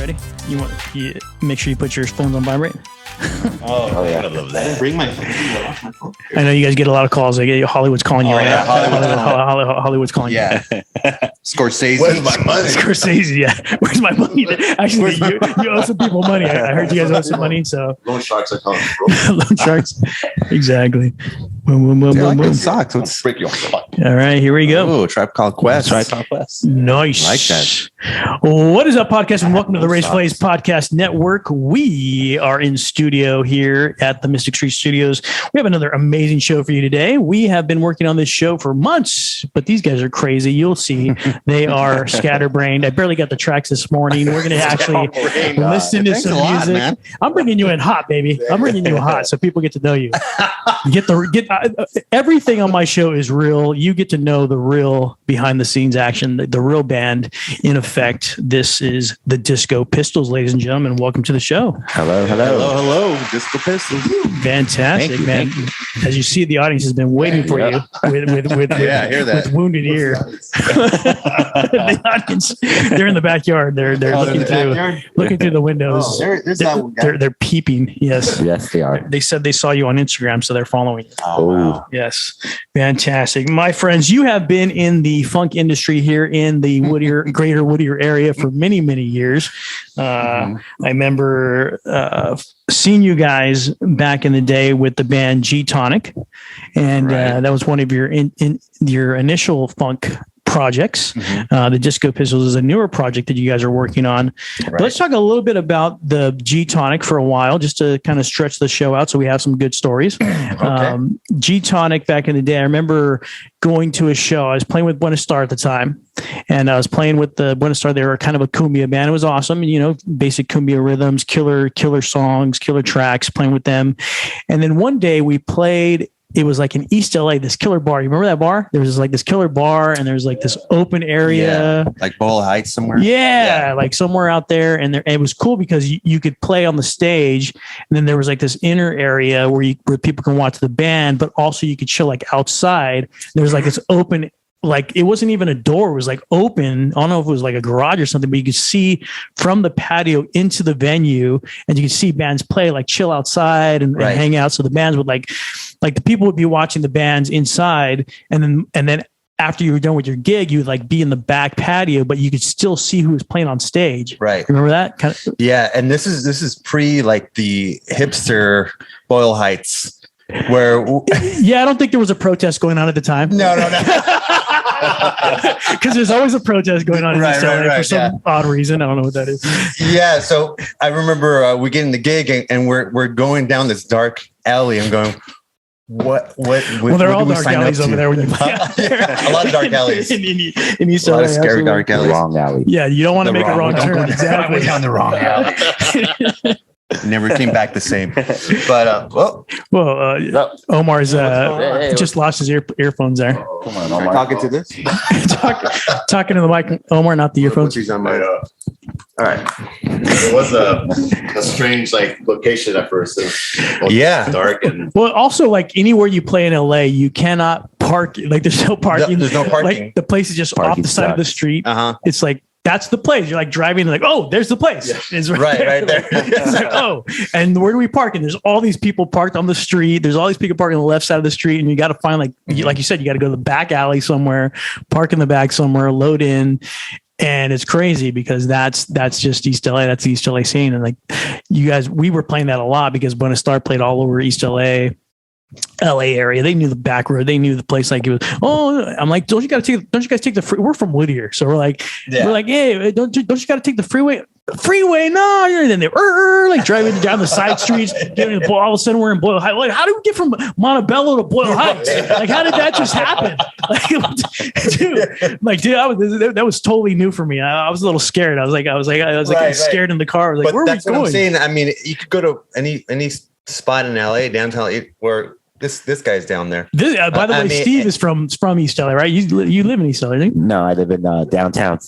Ready? You make sure you put your phones on vibrate. Oh yeah, I love I that. didn't bring my phone. I know you guys get a lot of calls. Hollywood's calling you right now. Hollywood's calling you. Scorsese. Where's my money? Scorsese, yeah. Where's my money? Actually, you owe some people money. I heard you guys owe some money, so. Loan sharks are calling. Loan sharks. Exactly. Boom, boom, boom, boom, boom. Socks. Let's break your spot. All right, here we go. Oh, Tribe Called Quest. Tribe Called Quest. Nice. I like that. What is up, podcast? And welcome to the Raysflavs Podcast Network. We are in studio here at the Mystic Street Studios. We have another amazing show for you today. We have been working on this show for months, but these guys are crazy. You'll see they are scatterbrained. I barely got the tracks this morning. We're going to actually listen to some music. Man. I'm bringing you in hot, baby. I'm bringing you hot so people get to know you. Everything on my show is real. You get to know the real behind the scenes action, the real band in effect. This is the Disco Pistols, ladies and gentlemen. Welcome to the show. Hello. Disco Pistols. Fantastic, man. As you see, the audience has been waiting for you with I hear that. with wounded ear. The audience, they're in the backyard. They're looking through the windows. There's that one guy. They're peeping. Yes, Yes, they are. they said they saw you on Instagram, so they're following you. Oh, wow. Yes. Fantastic. My friends, you have been in the funk industry here in the greater Whittier area for many, many years. I remember seeing you guys back in the day with the band G Tonic. And that was one of your your initial funk projects. The Disco Pistols is a newer project that you guys are working on. But let's talk a little bit about the G Tonic for a while, just to kind of stretch the show out so we have some good stories. G Tonic back in the day, I remember going to a show. I was playing with Buena Star at the time, and I was playing with the Buena Star. They were kind of a cumbia band. It was awesome. You know, basic cumbia rhythms, killer songs, killer tracks, playing with them. And then one day we played. It was like in East LA, this killer bar. You remember that bar? There was like this killer bar, and there's like this open area, like Boyle Heights somewhere. Yeah, like somewhere out there. And it was cool because you could play on the stage, and then there was like this inner area where people can watch the band, but also you could chill like outside. There was like this open. Like it wasn't even a door. It was like open. I don't know if it was like a garage or something, but you could see from the patio into the venue, and you could see bands play, like chill outside and hang out. So the bands would like the people would be watching the bands inside, and then after you were done with your gig, you would like be in the back patio, but you could still see who was playing on stage. Right. Remember that? Yeah. And this is pre like the hipster Boyle Heights. Where I don't think there was a protest going on at the time. No. Because there's always a protest going on in East LA for some odd reason. I don't know what that is. Yeah, so I remember we getting the gig and we're going down this dark alley. I'm going, what? Well, there are all dark alleys over there when you play out there. A lot of dark alleys in East LA. A LA. lot of scary dark alleys. Wrong alley. Yeah, you don't want to make a wrong turn. Exactly. Down the wrong alley. Never came back the same. But Omar's just lost his earphones there. Come on, Omar. Talking to this? Talking to the mic, Omar, not the earphones. He's on my. All right. It was a strange like location at first. It was dark and also like anywhere you play in LA, you cannot park. Like there's no parking. There's no parking. Like the place is just off the side of the street. It's like. That's the place. You're like driving, like, oh, there's the place. Yeah. It's right there. It's like, oh, and where do we park? And there's all these people parked on the street. There's all these people parked on the left side of the street, and you got to find like you said, you got to go to the back alley somewhere, park in the back somewhere, load in, and it's crazy because that's just East LA. That's the East LA scene, and like you guys, we were playing that a lot because Buena Star played all over East LA area. They knew the back road. They knew the place. Like it was. Oh, I'm like, don't you guys take the free? We're from Whittier, so we're like, hey, don't you got to take the freeway? No. And then they're like driving down the side streets. All of a sudden, we're in Boyle Heights. Like, how did we get from Montebello to Boyle Heights? Like, how did that just happen? Like, dude, that was totally new for me. I was a little scared. I was scared in the car. I was like, where are we going? What I'm saying. I mean, you could go to any spot in LA, downtown, where this guy's down there. By the way, Steve is from East LA, right? You live in East LA, right? No, I live in downtown.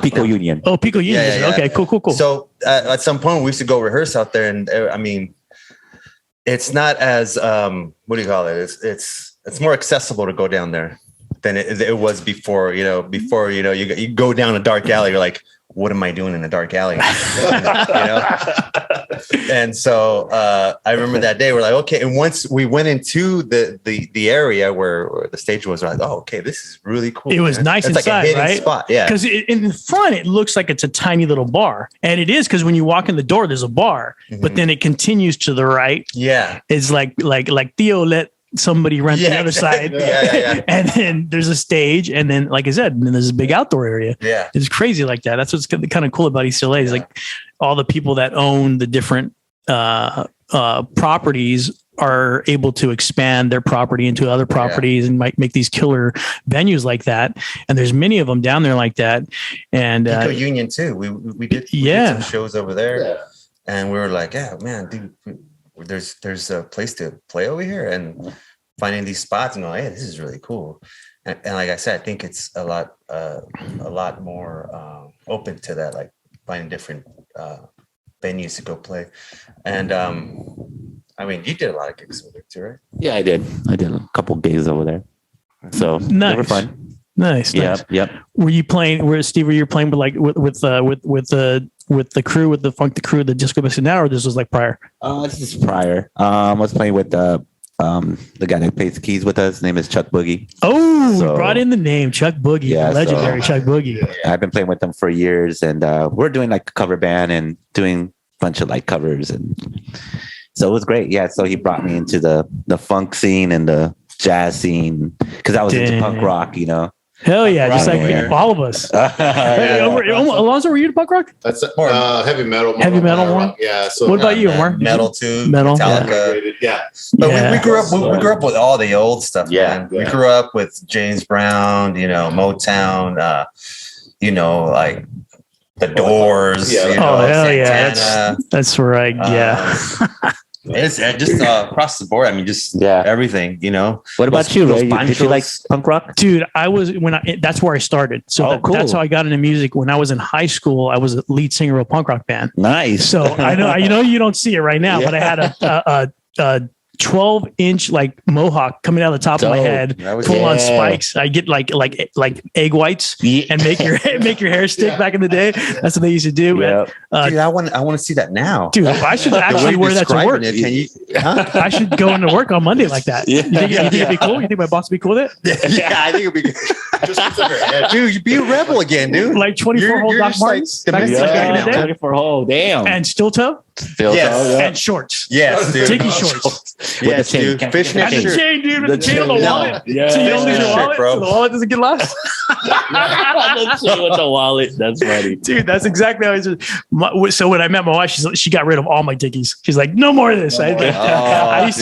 Pico Union. Oh, Pico Union. Yeah. Okay, cool. So at some point, we used to go rehearse out there, and I mean, it's not as what do you call it? It's more accessible to go down there than it was before. You go down a dark alley, you're like, what am I doing in a dark alley? And so I remember that day we're like, okay. And once we went into the area where the stage was, we're like, oh, okay, this is really cool. It was nice inside, like a hidden right? spot. Yeah. Because in the front, it looks like it's a tiny little bar. And it is, because when you walk in the door, there's a bar, but then it continues to the right. Yeah. It's like Theo let somebody rent the other side. Yeah. And then there's a stage. And then, like I said, and then there's a big outdoor area. Yeah. It's crazy like that. That's what's kind of cool about East LA is like all the people that own the different properties are able to expand their property into other properties and might make these killer venues like that. And there's many of them down there like that. And Pico Union too. We did some shows over there, and we were like, yeah, man, dude, there's a place to play over here, and finding these spots and hey, this is really cool. And like I said, I think it's a lot more open to that, finding different venues to go play. And I mean, you did a lot of gigs over there too, right? Yeah, I did a couple gigs over there, so nice. they were fun. Nice. Yep. Were you playing? Steve? Were you playing with the crew, with the Funk crew, the Disco Pistols now, or this was like prior? This is prior. I was playing with the guy that plays the keys with us. His name is Chuck Boogie. Oh, we brought in the name Chuck Boogie, Yeah, legendary Chuck Boogie. I've been playing with them for years, and we're doing like a cover band and doing a bunch of like covers, and so it was great. Yeah, so he brought me into the funk scene and the jazz scene because I was into punk rock, Hell yeah, just like all of us. Hey, Alonzo, were you to punk rock? That's heavy metal. Heavy metal more? Yeah. So what about you, Omar? Metal too. Metal. Metallica. Yeah. But we grew up with all the old stuff. Yeah. Man. We grew up with James Brown, Motown, like the Doors. Yeah. Hell yeah. Santana. That's right. Yeah. It's just across the board. I mean, just everything, What about you, Ray? Did you like punk rock? Dude, that's where I started. So cool. That's how I got into music. When I was in high school, I was a lead singer of a punk rock band. Nice. So I know you don't see it right now, but I had a 12-inch like mohawk coming out of the top of my head, full on spikes. I get like egg whites and make your hair stick back in the day. That's what they used to do. Yep. Dude, I want to see that now. Dude, I should actually wear that to work. I should go into work on Monday like that. Yeah. You think it'd be cool? You think my boss would be cool with it? Yeah, I think it'd be good. Dude, you be a rebel again, dude. Like 24-hole Doc Martens. 24-hole. Damn. And steel toe. And shorts. Yes, dude. Tiki shorts. Yes, dude. Fishnet And the shirt. chain, dude. The chain on the wallet. Yeah. So you don't lose your Fishnet wallet. shirt, bro. So the wallet doesn't get lost. The chain with the wallet. That's funny. Dude, that's exactly how so when I met my wife, she got rid of all my Dickies. She's like, no more of this. I used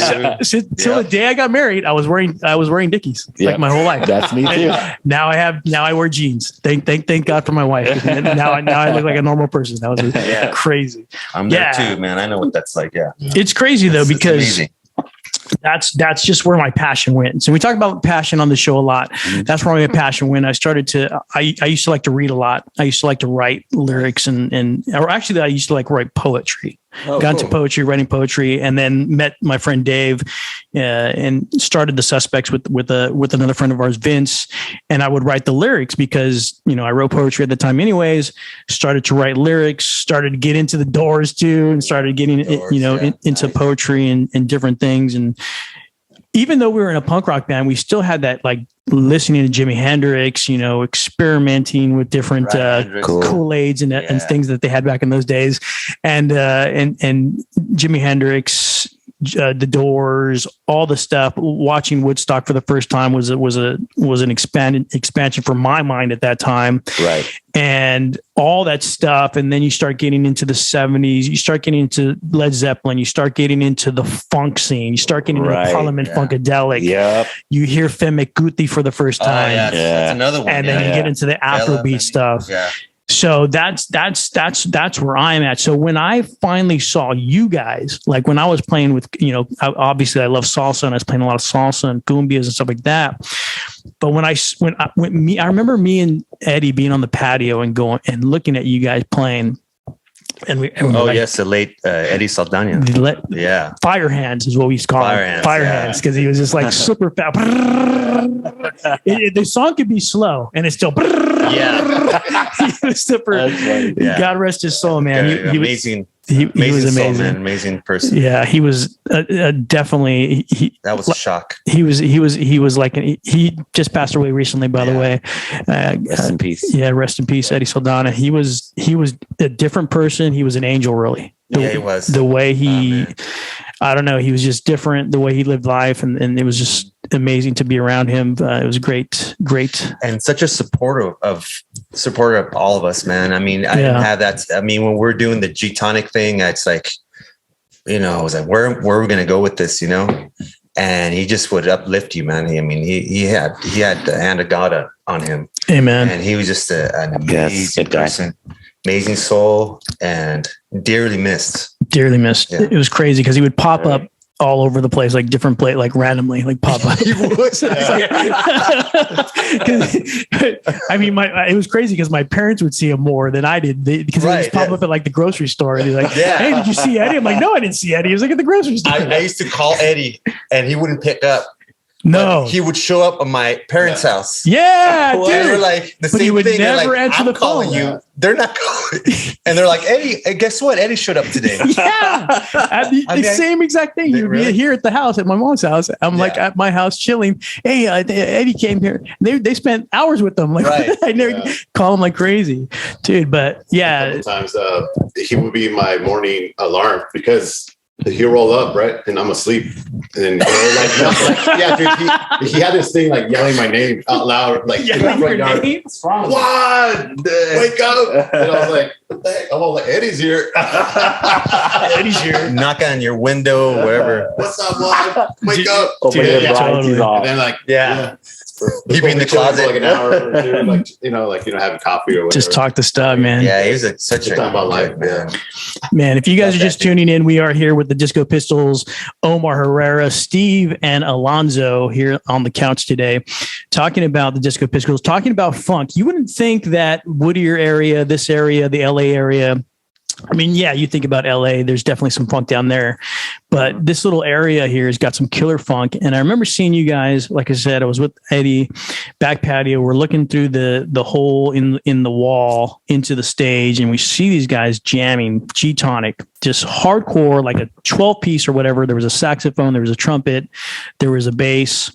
to, till the day I got married, I was wearing Dickies like my whole life. That's me too. Now I wear jeans. Thank God for my wife. Now I look like a normal person. That was crazy. I'm there too, man. I know what that's like. Yeah. It's crazy though, because that's just where my passion went. So we talk about passion on the show a lot. That's where my passion went. I used to like to read a lot. I used to like to write lyrics or actually I used to like write poetry. Got into poetry, writing poetry, and then met my friend Dave and started the Suspects with another friend of ours, Vince. And I would write the lyrics because, I wrote poetry at the time anyways, started to write lyrics, started to get into the Doors too, and started getting, into poetry and different things. And even though we were in a punk rock band, we still had that like listening to Jimi Hendrix, experimenting with different Kool-Aids and things that they had back in those days. And Jimi Hendrix, the Doors, all the stuff. Watching Woodstock for the first time was an expansion for my mind at that time. Right. And all that stuff. And then you start getting into the 70s, you start getting into Led Zeppelin, you start getting into the funk scene, you start getting into Parliament Funkadelic. Yep. You hear Femme Kuti for the first time. That's another one. And then you get into the Afrobeat stuff. Yeah. So that's where I'm at. So when I finally saw you guys, like when I was playing with, obviously I love salsa and I was playing a lot of salsa and cumbias and stuff like that. But I remember me and Eddie being on the patio and going and looking at you guys playing. And yes, the late Eddie Saldana. Yeah, Fire Hands is what we used to call him. Fire Hands, because he was just like super fast. The song could be slow, and it's still. He was super. God rest his soul, man. He amazing. He was amazing. Soul, man. Amazing person. Yeah, he was definitely. That was a shock. He was like he just passed away recently, by the way. Rest in peace. Yeah, rest in peace, Eddie Saldana. He was a different person. He was an angel, really. He was. The way he, I don't know, he was just different. The way he lived life, and it was just amazing to be around him. It was great, and such a supporter of all of us, man. I mean, I didn't have that. I mean, when we're doing the G-tonic thing, it's like, I was like, where are we going to go with this, And he just would uplift you, man. I mean, he had the hand of God on him. Amen. And he was just an amazing person, amazing soul, and dearly missed. Yeah. It was crazy because he would pop up all over the place, like different plate, like randomly, like pop up. He would. I mean, it was crazy because my parents would see him more than I did because he just pop up at like the grocery store and he's like, "Hey, did you see Eddie?" I'm like, "No, I didn't see Eddie. He was like at the grocery store." I used to call Eddie and he wouldn't pick up. No, he would show up at my parents' house. Yeah, dude. They were like the same thing. Never answer I'm the calling phone. you. They're not calling. And they're like, Eddie, guess what? Eddie showed up today. Yeah, the same exact thing. You'd be here at the house, at my mom's house. I'm like at my house chilling. Hey, Eddie came here. They spent hours with them. Like I never call him like crazy, dude. But sometimes he would be my morning alarm because he'll roll up, right? And I'm asleep. And dude, he had this thing like yelling my name out loud, like in the front yard. What's wrong? What? Wake up. And I was like, what the heck? I'm all like, Eddie's here. Eddie's here. Knock on your window, wherever. What's up, Mom? Wake up. Totally. And then like, keep me in the closet for like an hour or two, having coffee or whatever. Just talk the stuff, man. Yeah, he was such a talk about life, man. Man, if you guys are just tuning in, we are here with the Disco Pistols, Omar Herrera, Steve, and Alonzo here on the couch today, talking about the Disco Pistols, talking about funk. You wouldn't think that Whittier area, this area, the LA area. I mean, yeah, you think about LA, there's definitely some funk down there, but this little area here has got some killer funk. And I remember seeing you guys, like I said, I was with Eddie, back patio. We're looking through the hole in the wall into the stage, and we see these guys jamming G-tonic, just hardcore, like a 12-piece or whatever. There was a saxophone, there was a trumpet, there was a bass,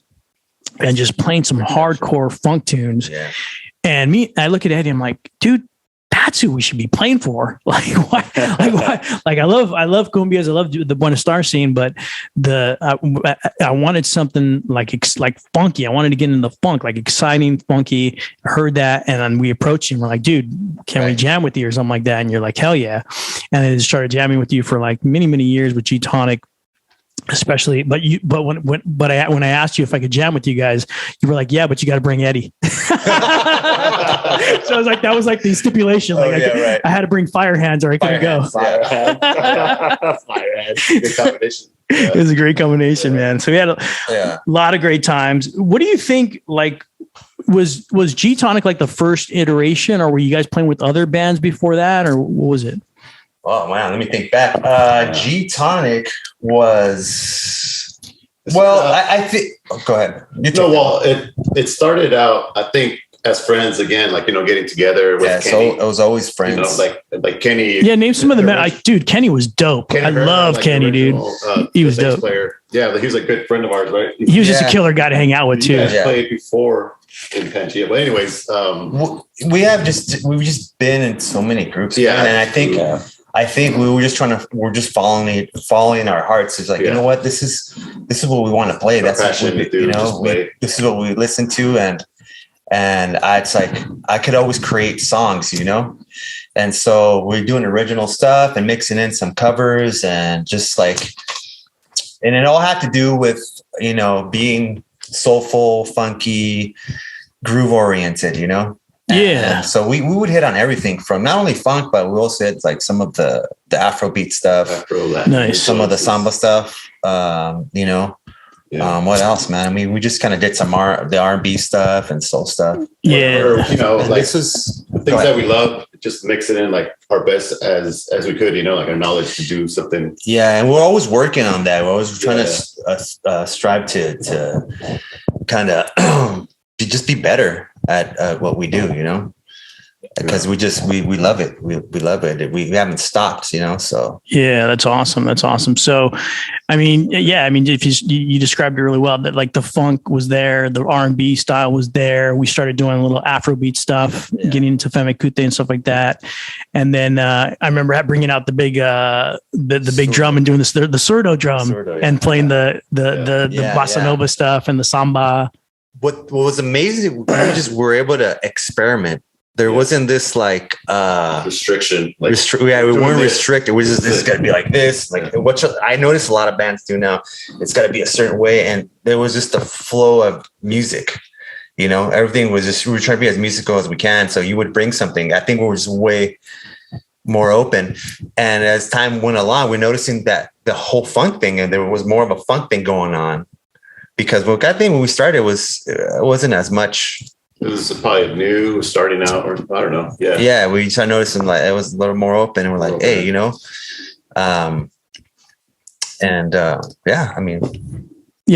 and just playing some hardcore funk tunes. Yeah. And I look at Eddie, I'm like, dude, that's who we should be playing for. Like, why? Like, I love cumbias. I love the Buenos Aires scene, but I wanted something like funky. I wanted to get into the funk, like exciting, funky. I heard that, and then we approached him. We're like, dude, can we jam with you or something like that? And you're like, hell yeah! And then started jamming with you for like many years with G-tonic. Especially, but when I asked you if I could jam with you guys, you were like, yeah, but you got to bring Eddie. So I was like, that was like the stipulation. Like I had to bring Fire Hands or I couldn't go. Fire Hands. Good combination. It was a great combination, man. So we had a lot of great times. What do you think? Like, was G-tonic like the first iteration, or were you guys playing with other bands before that, or what was it? Oh man, let me think back. G-tonic was I think. Oh, go ahead. It started out, I think, as friends again, like getting together with Kenny. So it was always friends, like Kenny. Yeah, name some of the men. Dude, Kenny was dope. Kenny I love Kenny, dude. He was dope. Player. Yeah, he was a good friend of ours, right? He was just a killer guy to hang out with too. Played before in Pangea, but anyways, we've just been in so many groups, and I think. Yeah. I think we're just following our hearts. It's like, you know what, this is what we want to play. That's what we do. This is what we listen to. And it's like, I could always create songs, and so we're doing original stuff and mixing in some covers and just like, and it all had to do with, being soulful, funky, groove oriented, And so we would hit on everything from not only funk, but we also had like some of the Afrobeat stuff, nice, some of the samba stuff. What else, man? I mean, we just kind of did some the R&B stuff and soul stuff. Yeah, like this is things that we love. just mix it in like our best as we could, like our knowledge to do something. Yeah, and we're always working on that. We're always trying to strive to kind of just be better at what we do, because we love it. We love it. We haven't stopped, so. Yeah, that's awesome. That's awesome. So, if you described it really well, that like the funk was there, the R&B style was there. We started doing a little Afrobeat stuff, getting into Femekute and stuff like that. And then I remember bringing out the big the big drum and doing the surdo drum and playing the bossa nova stuff and the samba. What was amazing, we just were able to experiment. There wasn't this like restriction. We weren't restricted. We just, this is gotta be like this. Like what I notice a lot of bands do now. It's gotta be a certain way, and there was just a flow of music. Everything was just, we were trying to be as musical as we can. So you would bring something. I think we were just way more open. And as time went along, we're noticing that the whole funk thing, and there was more of a funk thing going on. Because I think when we started it wasn't as much. It was probably new, starting out, or I don't know. Yeah. Yeah, we started noticing like it was a little more open, and we're like, hey,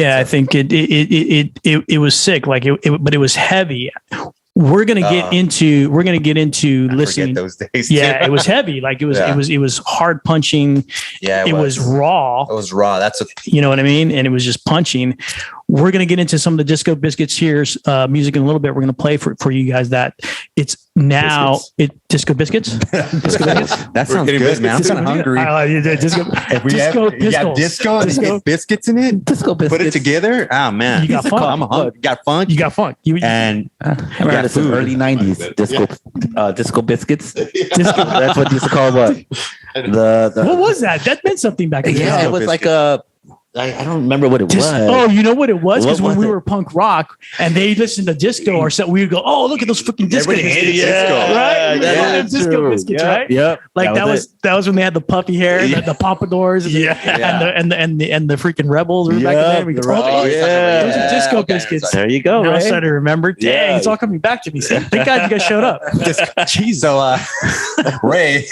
I think it was sick. Like but it was heavy. We're gonna get into listening. Those days. Yeah, it was heavy. Like it was hard punching. Yeah, it was raw. It was raw. That's what you know what I mean. And it was just punching. We're gonna get into some of the Disco Biscuits here's music in a little bit. We're gonna play for you guys that it's now Disco Biscuits. Disco Biscuits. That sounds good, man. I'm kind of hungry. Disco biscuits in it. Disco Biscuits. Put it together. Oh man, you got funk. I'm hungry. You got funk. You got funk. And I remember this in early 90s. Disco Biscuits. Disco, that's what you used to call what? What was that? That meant something back then. Yeah, it was like a. I don't remember what it was. Oh, you know what it was? Because when we were punk rock and they listened to disco or something, we would go, "Oh, look at those freaking disco biscuits!" Disco. Right? Yeah, Disco biscuits, right? Yep. Like that was when they had the puffy hair, the pompadours, and the freaking rebels. Back in there, we go, those are disco biscuits. There you go. Now Right? I'm starting to remember. Dang, it's all coming back to me. See? Thank God you guys showed up. Jeez. So, Ray,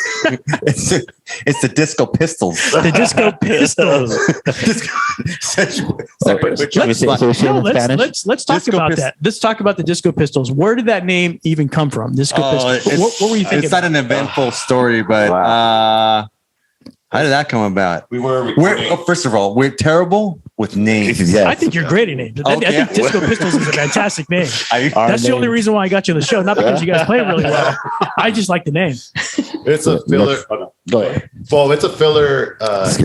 it's the Disco Pistols. The Disco Pistols. Let's talk about that. Let's talk about the Disco Pistols. Where did that name even come from? Disco Pistols. What were you thinking? It's not an eventful story, but how did that come about? First of all, we're terrible with names. Yes. I think you're great at names. Okay. I think Disco Pistols is a fantastic name. That's the only reason why I got you on the show, not because you guys play really well. I just like the name. It's a filler. Go ahead. Well, it's a filler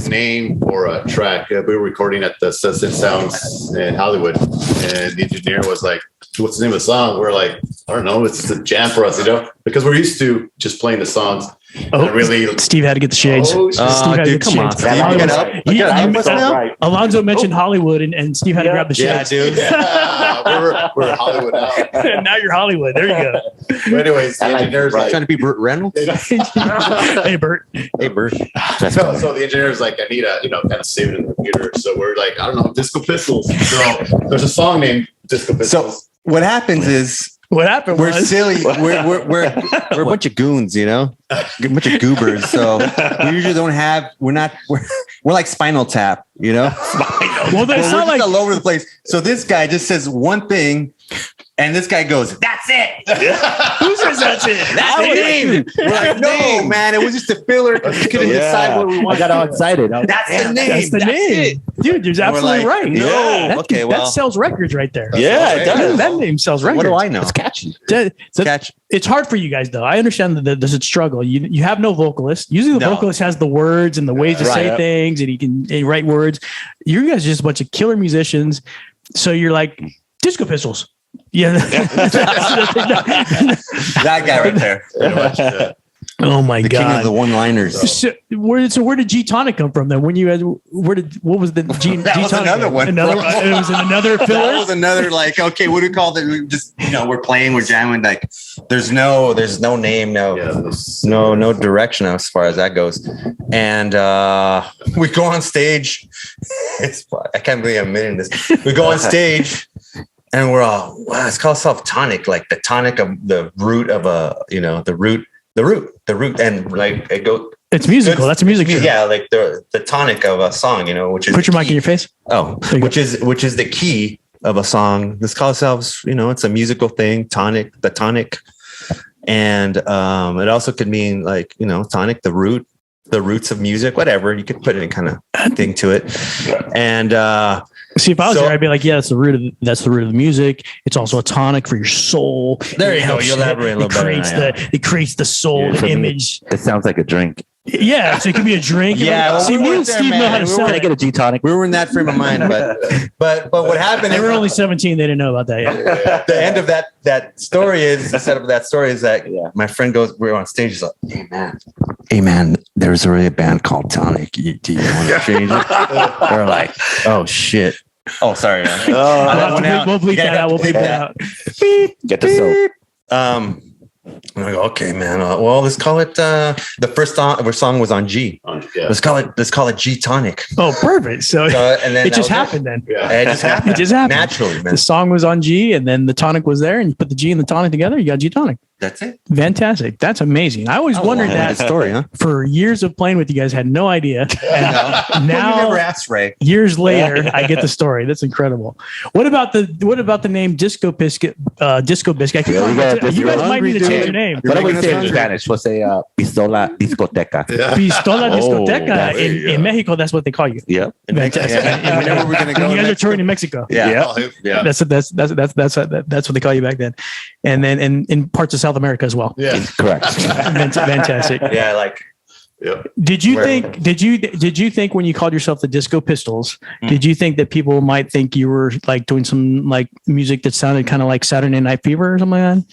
name for a track. We were recording at the Sunset Sounds in Hollywood, and the engineer was like, "What's the name of the song?" We're like, "I don't know. It's just a jam for us, because we're used to just playing the songs." Steve had to get the shades. Oh, Steve had to get the come on, shades. Steve. Alonzo mentioned Hollywood, and Steve had to grab the shades. Yeah, dude. Yeah, we're Hollywood now. And now you're Hollywood. There you go. But anyways, the engineer's like, Trying to be Burt Reynolds. Hey, Bert. Hey, Bert. so the engineer's like, I need a, kind of save it in the computer. So we're like, I don't know, Disco Pistols. So there's a song named Disco Pistols. So what happens is, What happened? we're silly. We're a bunch of goons, a bunch of goobers. So we usually don't have. We're like Spinal Tap, Well, that's we're not like all over the place. So this guy just says one thing, and this guy goes, "That's it." who says that's it? That's the name. We're like, no, man, it was just a filler. We couldn't decide what we I wanted. got all excited. That's the name. That's the name, dude. You're absolutely like, right. no, That sells records right there. Yeah, it does. That name sells What records. do I know? It's catchy. Catch. It's hard for you guys though. I understand that there's a struggle. You have no vocalist. Usually the vocalist has the words and the ways to say things, and he can write words. You guys are just a bunch of killer musicians. So you're like Disco Pistols. Yeah. That guy right there. Oh my The God. king of the one-liners. So where did G-Tonic come from then? When you had, what was the G-Tonic? That was another one. It was another filler? That was another okay, what do we call it? We just we're playing, we're jamming. Like there's no name, no direction as far as that goes. And we go on stage. I can't believe I'm admitting this. We go on stage and we're all, wow, it's called self-tonic, like the tonic of the root of the root the root, and like it go. It's musical. That's a music show. Yeah, like the tonic of a song, which is put your mic in your face. Which is the key of a song. Let's call ourselves, it's a musical thing. The tonic, and it also could mean like tonic, the roots of music, whatever. You could put any kind of thing to it, and see, if I was there, I'd be like, yeah, that's the root of the music. It's also a tonic for your soul. There you go. You elaborate a little better. It creates the soul, the image. It sounds like a drink. Yeah, so it could be a drink. Yeah, see, me and Steve know how to sell Can I it. get a G tonic? We were in that frame of mind, but what happened? They were only 17. They didn't know about that yet. The end of that story is the setup of that story is that my friend goes, we're on stage. He's like, Hey man, there's already a band called Tonic. Do you want to change it? They're like, oh shit. Oh, sorry. Man. We'll bleep that out. We'll bleep that out. Beep, Get the soap. And I go, okay, man. Well, let's call it the first song was on G. Let's call it G tonic. Oh, perfect. So and then it just happened then. Yeah. It just happened. It just happened Naturally, man. The song was on G, and then the tonic was there, and you put the G and the tonic together, you got G tonic. That's it. Fantastic. That's amazing. I always wondered that story, huh? For years of playing with you guys, had no idea. And now, You never asked Ray. years later, I get the story. That's incredible. What about the name Disco Biscuit? Disco Biscuit. You guys might need to change your name. What do we say in Spanish? We'll say Pistola Discoteca. Pistola Discoteca. yeah. In Mexico, that's what they call you. Yep. Fantastic. And we know where we're gonna go. You guys are touring in Mexico. Yeah. That's what they call you back then, and then in parts of South America as well. Yeah. Correct. Fantastic. Yeah, like. Yep. Did you think when you called yourself the Disco Pistols, did you think that people might think you were like doing some like music that sounded kind of like Saturday Night Fever or something like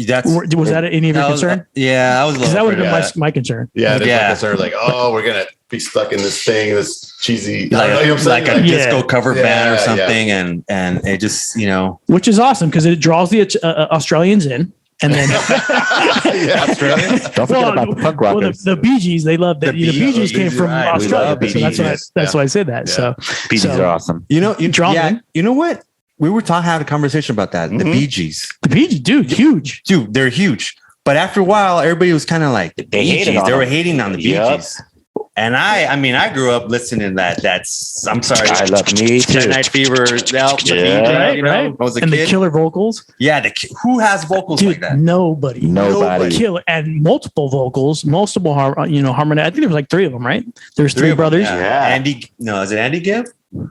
that? Was that any of your concern? Yeah, I was. Because that would have been my concern. Yeah, they're concerned like, oh, we're gonna be stuck in this thing, this cheesy, like a disco cover band or something, and it just which is awesome because it draws the Australians in. And then Australians. Don't forget about the punk rockers. the Bee Gees, they love that. The Bee Gees came from Australia, so that's why I said that. Yeah. So Bee Gees are awesome. you know what? We were having a conversation about that. The Bee Gees. The Bee Gees, dude, huge. Dude, they're huge. But after a while, everybody was kind of like the Bee Gees. They were hating on the Bee Gees. And I grew up listening to I'm sorry. I love me too. Saturday Night Fever. Right. I was a and kid. the killer vocals. Yeah. Who has vocals Dude, like that? Nobody. Killer and multiple vocals, multiple harmony. I think there was like 3 of them, right? There's 3 brothers. Yeah. Is it Andy Gibb?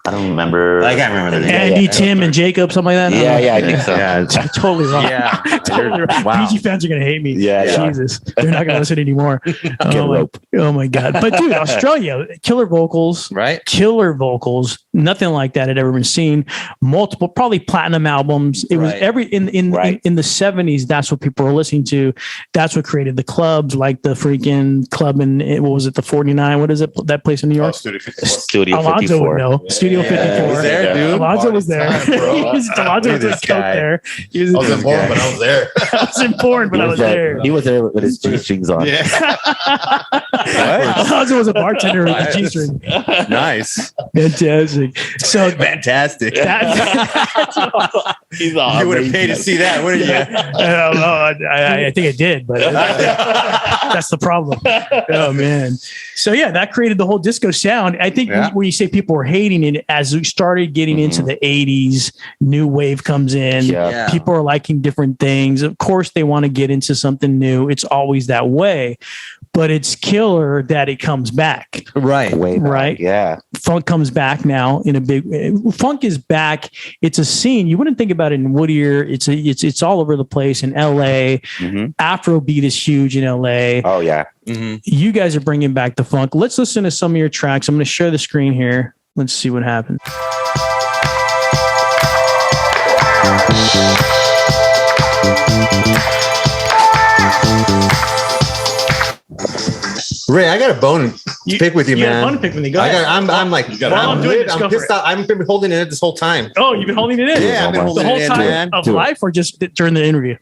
I don't remember. I can't remember the name. Andy, Tim, and Jacob, something like that. Yeah, I think so. Yeah. Totally wrong. Yeah. Totally wrong. Wow. PG fans are gonna hate me. Yeah. Jesus, they're not gonna listen anymore. Oh my god! But dude, Australia, killer vocals, Right? Killer vocals. Nothing like that had ever been seen. Multiple, probably platinum albums. It was in the 70s. That's what people were listening to. That's what created the clubs, like the freaking club in what was it, the 49? What is it? That place in New York? Studio 54. Studio Alonzo 54. would know. Studio 54. Was there, dude? Alonzo was there. Alonzo was stoked there. I was informed, but I was there. I was informed, but I was there. He was there with his G-strings on. Yeah. Alonzo was a bartender with a G-string. Nice. Fantastic. So Fantastic. He's awesome. You would have paid to see that, wouldn't you? I think it did, but that's the problem. Oh man. So yeah, that created the whole disco sound. I think when you say people were hating it, as we started getting into the 80s, new wave comes in. Yeah. People are liking different things. Of course, they want to get into something new. It's always that way. But it's killer that it comes back. Right. Way back. Right. Yeah. Funk comes back now in a big. Funk is back. It's a scene. You wouldn't think about it in Whittier. It's all over the place in L.A. Afrobeat is huge in L.A. Oh yeah. You guys are bringing back the funk. Let's listen to some of your tracks. I'm going to share the screen here. Let's see what happens. Ray, I got a bone to pick with you, man. got a bone to pick with me. Go ahead. I'm like, I'm doing it. I'm pissed out. I've been holding it this whole time. Oh, you've been holding it in? Yeah, I've been holding the whole it in, time man. of life, or just during the interview?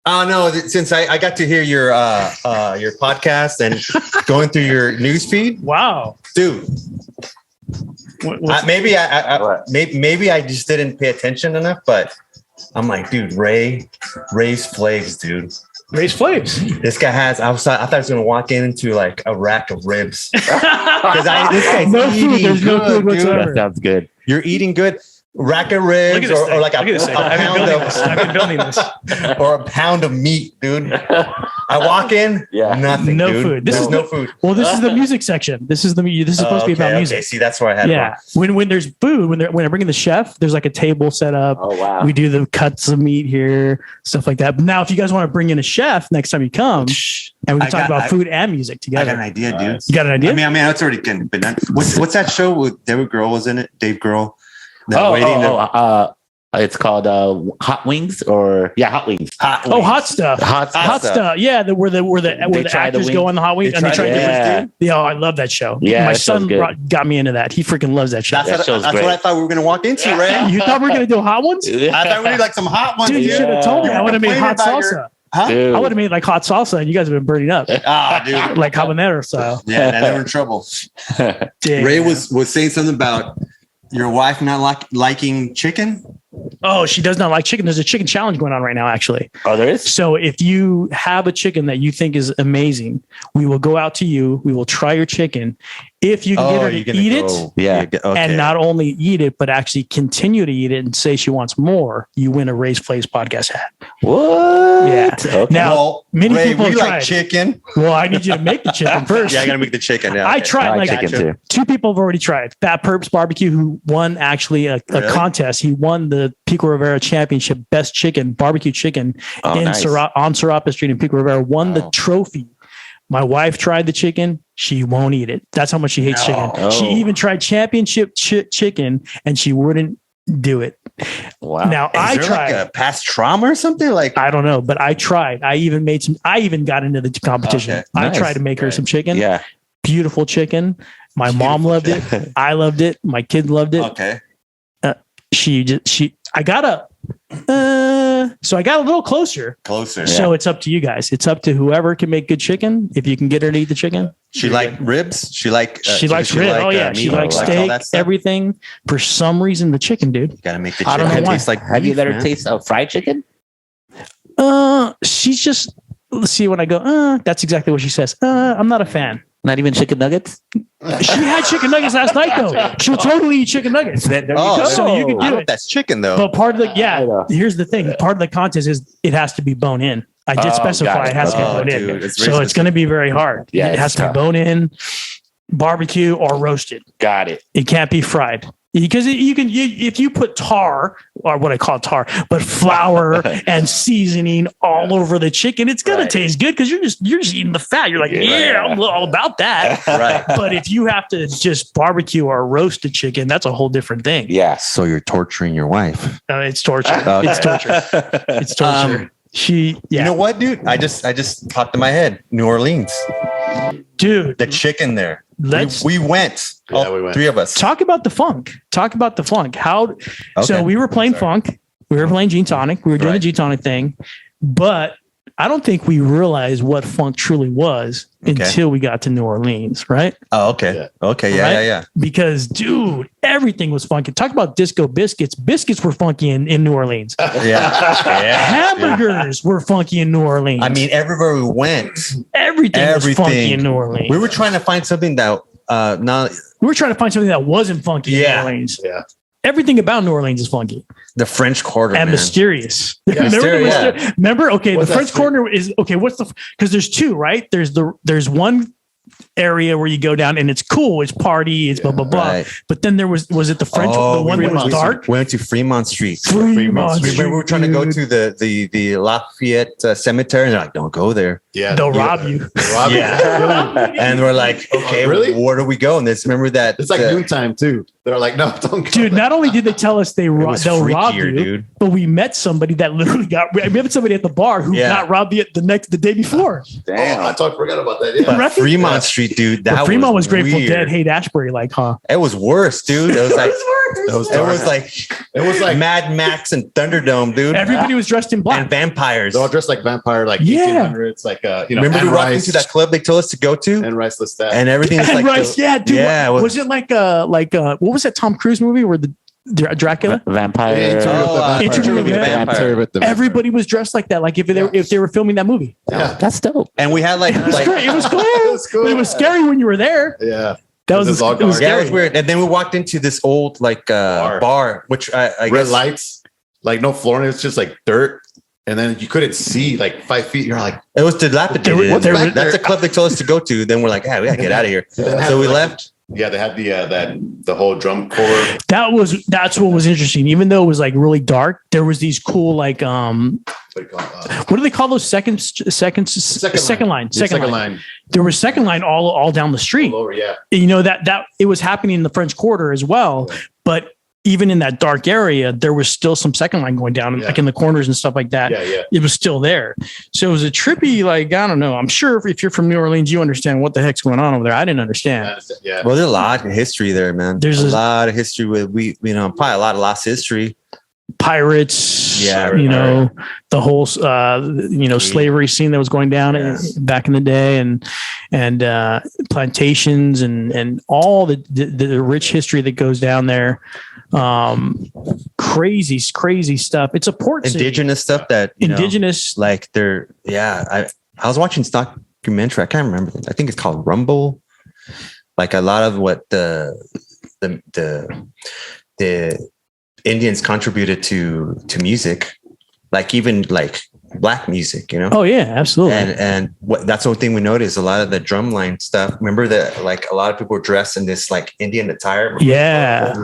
Oh no! Since I got to hear your podcast and going through your news feed, Wow, dude. Maybe I just didn't pay attention enough, but I'm like, dude, Raysflavs, dude. Raysflavs. This guy has. I thought he was gonna walk into like a rack of ribs. Because this guy's No food. eating There's no food good, dude. whatsoever. That sounds good. You're eating good. Rack of ribs, or like Look at this thing. I've been building this. or a pound of meat, dude. I walk in, nothing. No dude. food. This is no food. Well, this is the music section. This is supposed to be about music. Okay. See, that's where I had it wrong. When there's food, when I bring in the chef, there's like a table set up. Oh wow. We do the cuts of meat here, stuff like that. But now, if you guys want to bring in a chef next time you come, and we can talk about food and music I got together. an idea, dude. You got an idea? I mean, it's already been done. What's that show with David Grohl was in it? Dave Grohl. It's called Hot Wings or Hot Wings. Hot stuff. Hot stuff. Yeah, where the try the actors wings. go on the hot wings and they try Yeah. to Yeah, I love that show. Yeah, my that show's son good. got me into that. He freaking loves that show. That's show's what great. I thought we were gonna walk into, Ray. You thought we were gonna do hot ones? I thought we need like some hot ones. Dude, you should have told me. I would have made hot Complaining salsa. about Huh? Dude. I would have made like hot salsa, and you guys have been burning up Dude. like habanero style. Yeah, and they were in trouble. Damn. Ray was saying something about your wife not liking chicken. Oh, she does not like chicken. There's a chicken challenge going on right now, actually. Oh, there is? So if you have a chicken that you think is amazing, we will go out to you. We will try your chicken. If you can get her to eat it, Yeah. and not only eat it, but actually continue to eat it and say she wants more, you win a Raysflavs podcast hat. What? Yeah. Okay. Now, Well, many Ray, people we have like tried. chicken. Well, I need you to make the chicken first. Yeah, I gotta make the chicken. Yeah, I okay. tried I like like chicken too. 2 people have already tried. Fat Perps Barbecue, who won actually a Really? contest. He won the Pico Rivera Championship Best Chicken Barbecue Chicken Oh, nice. on Serapis Street in Pico Rivera. Won the trophy. My wife tried the chicken. She won't eat it. That's how much she hates chicken. Oh. She even tried championship chicken, and she wouldn't do it. Wow. Now I Is there tried. like a past trauma or something? Like I don't know, but I tried. I even got into the competition. Okay. I Nice. tried to make her some chicken. Yeah. Beautiful chicken. My mom loved it. I loved it. My kid loved it. okay. So I got a little closer. Closer. So it's up to you guys. It's up to whoever can make good chicken. If you can get her to eat the chicken, She liked ribs. She liked. she likes ribs. Oh yeah, she likes all steak. that stuff? everything. For some reason, the chicken, dude. You gotta make the I don't chicken know why. taste like. Have you beef, let her man. taste fried chicken? She's just. Let's see when I go. That's exactly what she says. I'm not a fan. Not even chicken nuggets? She had chicken nuggets last night though. She'll totally eat chicken nuggets. There you Oh, go. So you can I do don't know it. if that's chicken though. But part of the I know. here's the thing. Part of the contest is it has to be bone in. I did Oh, specify got it. it has to be Oh, bone dude, in. it's So very it's going to be very hard. Yeah, it has it's to be tough. bone in, barbecue, or roasted. Got it. It can't be fried because if you put tar, or what I call tar, but flour and seasoning all over the chicken, it's gonna Right. taste good because you're just eating the fat. You're like, Yeah. I'm all about that. Right. But if you have to just barbecue or roast a chicken, that's a whole different thing. Yeah. So you're torturing your wife. It's torture. Okay. It's torture. It's torture. You know what, dude? I just popped in my head. New Orleans, Dude, the chicken there. let's We went. Yeah, all we went. 3 of us. talk about the funk. Talk about the funk. How? So Okay. we were playing Sorry. funk. We were playing Gin Tonic. We were doing Right. the Gin Tonic thing, but I don't think we realized what funk truly was Okay. until we got to New Orleans, right? Oh, okay. Yeah. Okay. Yeah. Right? Yeah. Because, dude, everything was funky. Talk about disco biscuits. Biscuits were funky in New Orleans. Yeah. Yeah. Hamburgers were funky in New Orleans. I mean, everywhere we went, everything was funky everything. in New Orleans. we were trying to find something that not We were trying to find something that wasn't funky in Yeah. New Orleans. Yeah. Everything about New Orleans is funky the French Quarter, and man. mysterious. Yeah, Remember? Okay, What's the that French street? Corner is okay. What's the? Because there's 2, right? There's one area where you go down and it's cool. It's party. It's blah blah blah. Right. But then was it the French? the one that was dark. We went to Fremont Street. Fremont We were trying to go to the Lafayette Cemetery, and they're like, "Don't go there." Yeah. They'll rob you. Rob you. Yeah. And we're like, "Okay, Really? where do we go?" And this, remember that It's like noontime too. They're like, no, don't go. Dude, not only did they tell us they'll rob freakier, you, dude. but we met somebody that literally we met somebody at the bar who Yeah. got robbed the day before. Oh, I forgot about that. Yeah. But Fremont Street, dude. That But Fremont was Grateful weird. Dead, hate Ashbury, like, huh? It was worse, dude. It was like It was like Mad Max and Thunderdome, dude. Everybody was dressed in black. And vampires. they're all dressed like vampire, like Yeah. 1800s, like Remember we and walked rice into that club they told us to go to, and riceless that. and everything was And like rice, yeah, dude. yeah, Was it like what was that Tom Cruise movie where Dracula? Vampire. Interview with the Vampire. Everybody was dressed like that, like if they were filming that movie. Yeah. That's dope. And we had like It was cool. But it was scary when you were there. Yeah. It was yeah, scary. it was weird. And then we walked into this old like bar, which I red lights, like no flooring. It was just like dirt. And then you couldn't see like 5 feet. You're like, it was dilapidated. That's a club they told us to go to. Then we're like, yeah, we gotta get out of here. So we left. Yeah, they had the whole drum corps. That's what was interesting. Even though it was like really dark, there was these cool like what do they call those second line? There was second line all down the street. All over, yeah. You know that it was happening in the French Quarter as well, but even in that dark area, there was still some second line going down, like in the corners and stuff like that. Yeah. It was still there. So it was a trippy, like, I don't know. I'm sure if you're from New Orleans, you understand what the heck's going on over there. I didn't understand. Yeah. Well, there's a lot of history there, man. There's a lot of history with probably a lot of lost history. Pirates, the whole, slavery scene that was going down back in the day, and plantations and all the rich history that goes down there. Crazy stuff. It's a port city. Indigenous stuff that like they're I was watching this documentary. I can't remember. I think it's called Rumble. Like a lot of what the Indians contributed to music, like even like black music, Oh yeah, absolutely. And that's the one thing we noticed. A lot of the drumline stuff. Remember that like a lot of people were dressed in this like Indian attire. Yeah.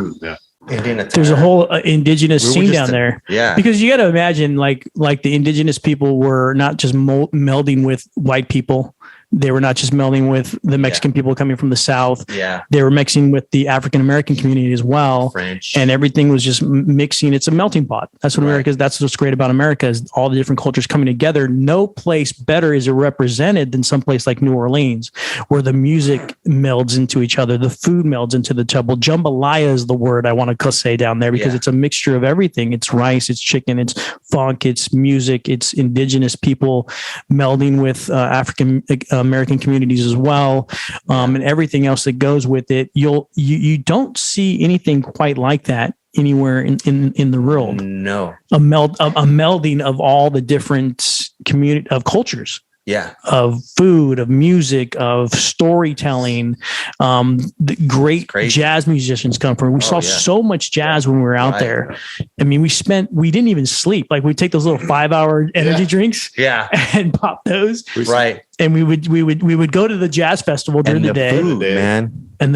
Indian attire. There's a whole indigenous scene down there. Yeah. Because you got to imagine like the indigenous people were not just melding with white people. They were not just melding with the Mexican people coming from the South. Yeah. They were mixing with the African-American community as well. French. And everything was just mixing. It's a melting pot. That's what America is. That's what's great about America is all the different cultures coming together. No place better is represented than someplace like New Orleans, where the music melds into each other. The food melds into the table. Jambalaya is the word I want to say down there because it's a mixture of everything. It's rice, it's chicken, it's funk, it's music, it's indigenous people melding with African American communities as well, and everything else that goes with it. You don't see anything quite like that anywhere in the world. No, a melding of all the different community of cultures. Yeah, of food, of music, of storytelling. The great jazz musicians come from. We saw so much jazz when we were out there. I mean, we didn't even sleep. Like we take those little 5-hour energy drinks, and pop those, right. And we would go to the jazz festival during the day, food, man, and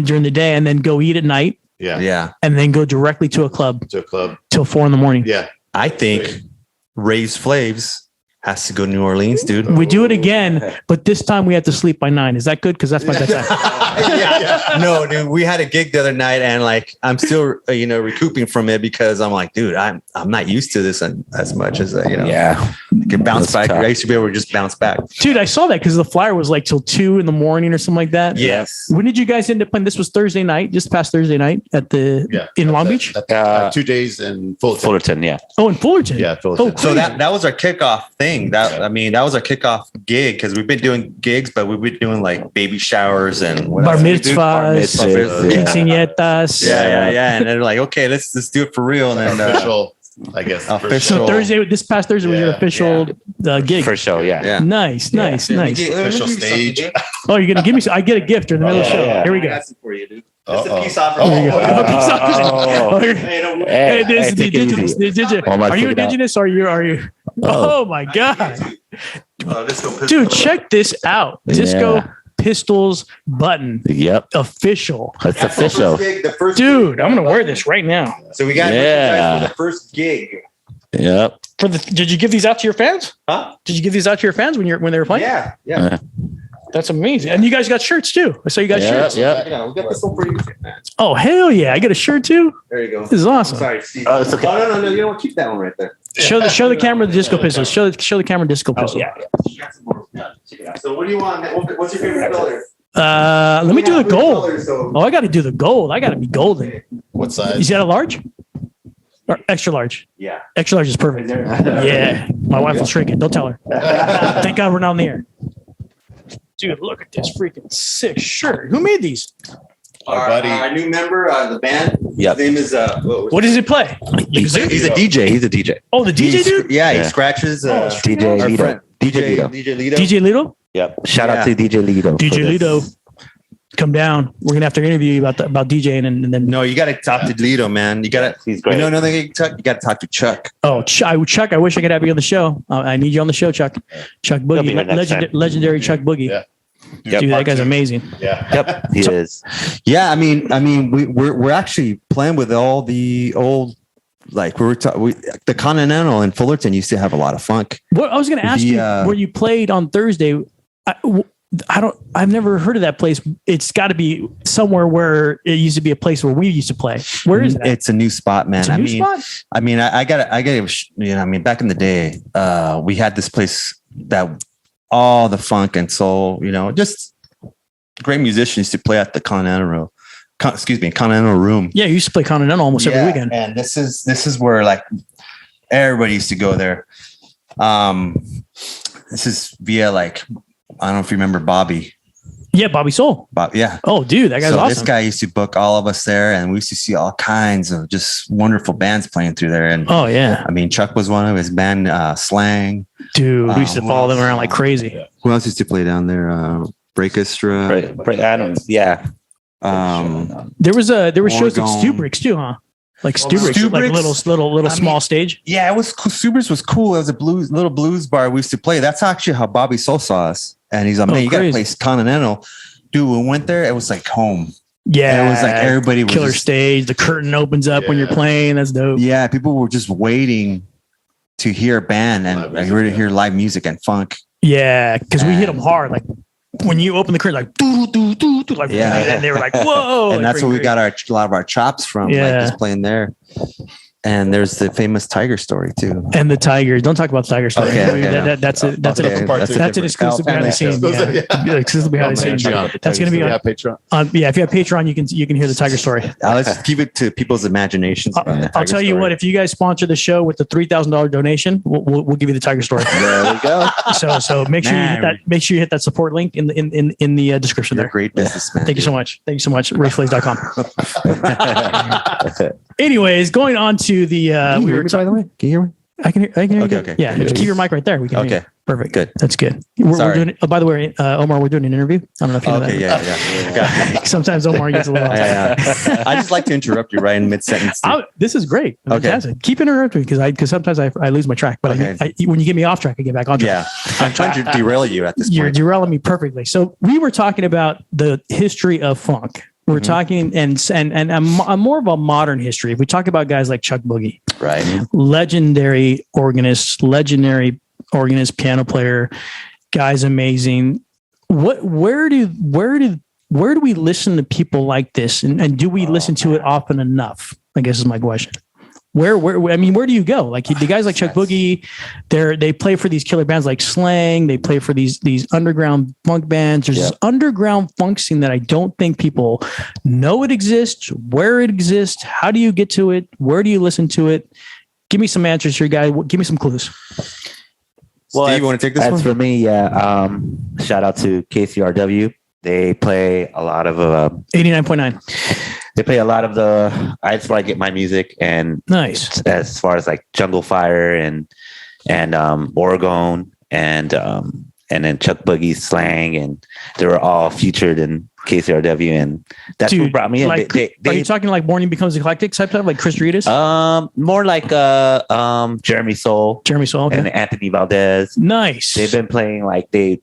during the day, and then go eat at night, and then go directly to a club till 4 a.m. Yeah, I think Raysflavs has to go to New Orleans, dude. We do it again, but this time we have to sleep by 9. Is that good? Because that's my bedtime. No, dude. We had a gig the other night, and like I'm still, recouping from it because I'm like, dude, I'm not used to this as much as Yeah, can bounce back. I used to be able to just bounce back. Dude, I saw that because the flyer was like till 2 a.m. or something like that. Yes. When did you guys end up playing? This was Thursday night, just past Thursday night in Long Beach. 2 days in Fullerton. Yeah. Oh, in Fullerton. Yeah, Fullerton. Oh, so that was our kickoff thing. That was our kickoff gig because we've been doing gigs, but we've been doing like baby showers and bar mitzvahs, quinceañeras. Yeah. And they're like, okay, let's do it for real. And then official, I guess. So this past Thursday was your official gig. First show, yeah. Nice. Official stage. Oh, you're gonna give me some? I get a gift during the middle of the show. Yeah. Here we go. That's it for you, dude. That's a peace offering. Hey, this is indigenous. Are you indigenous? Or are you? Oh my God, dude! Check this out. Disco Pistols button. Yep. Official. That's official. Dude, I'm gonna wear this right now. So we got for the first gig. Yep. Did you give these out to your fans? Huh? Did you give these out to your fans when they were playing? Yeah. That's amazing. And you guys got shirts too. I saw you got shirts. Yeah. We got this one for you, man. Oh, hell yeah. I got a shirt too. There you go. This is awesome. Sorry, Steve. Oh, it's okay. Oh, no. You don't want to keep that one right there. Show the camera the Disco Pistols. Show the camera Disco Pistols. So what do you want? What's your favorite color? Let me do the gold. Oh, I got to do the gold. I got to be golden. What size? Is that a large? Or extra large? Yeah. Extra large is perfect. Yeah. My wife will shrink it. Don't tell her. Thank God we're not on the air. Dude, look at this freaking sick shirt. Who made these? our buddy. Our new member, the band. Yep. His name is What does it play? He's a DJ. He's a DJ. Oh, the DJ dude. Yeah, he Yeah. scratches. DJ our Lido. friend, DJ Lido. DJ Lido. DJ Lido. Yep. Shout out to DJ Lido. DJ Lido, come down. We're gonna have to interview you about DJing and then. No, you got to talk to Lido, man. You got to. He's great. You know another thing, Chuck? You got to talk to Chuck. Oh, Chuck, I wish I could have you on the show. I need you on the show, Chuck. Chuck He'll be Boogie, here next time. legendary Chuck Boogie. Yeah. Yep. Dude, that guy's amazing. Yeah. Yep. He is. Yeah, I mean, we're actually playing with all the old, like the Continental in Fullerton used to have a lot of funk. What I was going to ask you, where you played on Thursday, I've never heard of that place. It's got to be somewhere where it used to be a place where we used to play. Where is that? It's a new spot, man. It's a new spot? I mean, I got back in the day, we had this place that all the funk and soul, just great musicians to play at the Continental Room. Yeah, you used to play Continental almost every weekend. And this is where like everybody used to go there. This is via like, I don't know if you remember Bobby. Yeah, Bobby Soul. Yeah. Oh, dude, that guy's awesome. This guy used to book all of us there, and we used to see all kinds of just wonderful bands playing through there. And oh yeah, I mean, Chuck was one of his band, Slang. Dude, we used to follow them around like crazy. Who else used to play down there? Breakestra. Adams. Yeah. There was shows at Oregon. Stubricks too, huh? Like Stubricks, like little small stage. Yeah, it was cool. Stubricks was cool. It was a little blues bar we used to play. That's actually how Bobby Soul saw us. And he's like, man, you got to play Continental. Dude, we went there. It was like home. Yeah. And it was like everybody was killer stage. The curtain opens up when you're playing. That's dope. Yeah. People were just waiting to hear a band and hear live music and funk. Yeah. Cause we hit them hard. Like when you open the curtain, like, doo, like, and they were like, whoa. And that's where we got a lot of our chops from. Yeah. Like just playing there. And there's the famous Tiger story too. And the Tiger. Don't talk about the Tiger story. Okay, that's an exclusive behind the scenes. Exclusive behind the scenes. That's going to be on Patreon. If you have Patreon, you can hear the Tiger story. Let's keep it to people's imaginations. I'll tell you what. If you guys sponsor the show with the $3,000 donation, we'll give you the Tiger story. There we go. So make sure you hit that. Make sure you hit that support link in the description there. Great businessman. Thank you so much. Raysflavs.com. Anyways, going on to the Can you hear me, by the way? Can you hear me? I can hear you. Okay. Yeah, just keep your mic right there. We can hear you. Okay. Perfect. Good. That's good. We're doing it. Oh, by the way, Omar, we're doing an interview. I don't know if you know that. Yeah. Sometimes Omar gets a little I just like to interrupt you right in mid sentence. This is great. Fantastic. Keep interrupting because sometimes I lose my track, but when you get me off track, I get back on track. Yeah. I'm trying to derail you at this point. You're derailing me perfectly. So we were talking about the history of funk. We're talking and a more of a modern history. If we talk about guys like Chuck Boogie, Right. legendary organist, piano player, guy's amazing. Where do we listen to people like this, and do we listen to it often enough? I guess is my question. Where do you go? Like the guys like Chuck Boogie, they play for these killer bands like Slang. They play for these underground funk bands. There's this underground funk scene that I don't think people know it exists, where it exists. How do you get to it? Where do you listen to it? Give me some answers here, guys. Give me some clues. Well, Steve, you want to take this that's one? for me. Yeah. Shout out to KCRW. They play a lot of 89.9. They play a lot of that's where I get my music, and Nice. as far as like Jungle Fire and Oregon and then Chuck Boogie's Slang, and they were all featured in KCRW, and that's what brought me in. Like, are you talking like Morning Becomes Eclectic type stuff, like Chris Ritas? More like Jeremy Soule Okay. and Anthony Valdez. Nice. They've been playing like they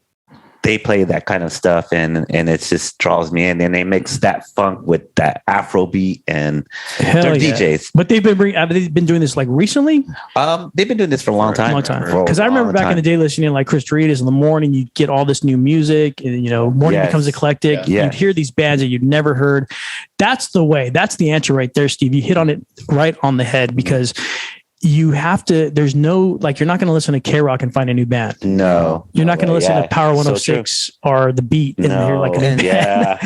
play that kind of stuff, and it just draws me in. And they mix that funk with that Afro beat, and they're DJs. But have they been doing this like recently? They've been doing this for a long time. Because I remember back in the day listening to like Chris Ritas in the morning, you'd get all this new music, and Morning Becomes Eclectic. Yeah. You'd hear these bands that you'd never heard. That's the way. That's the answer right there, Steve. You hit on it right on the head, because you have to, you're not going to listen to K-Rock and find a new band. No. You're not going to listen to Power 106 or The Beat and hear like a new band.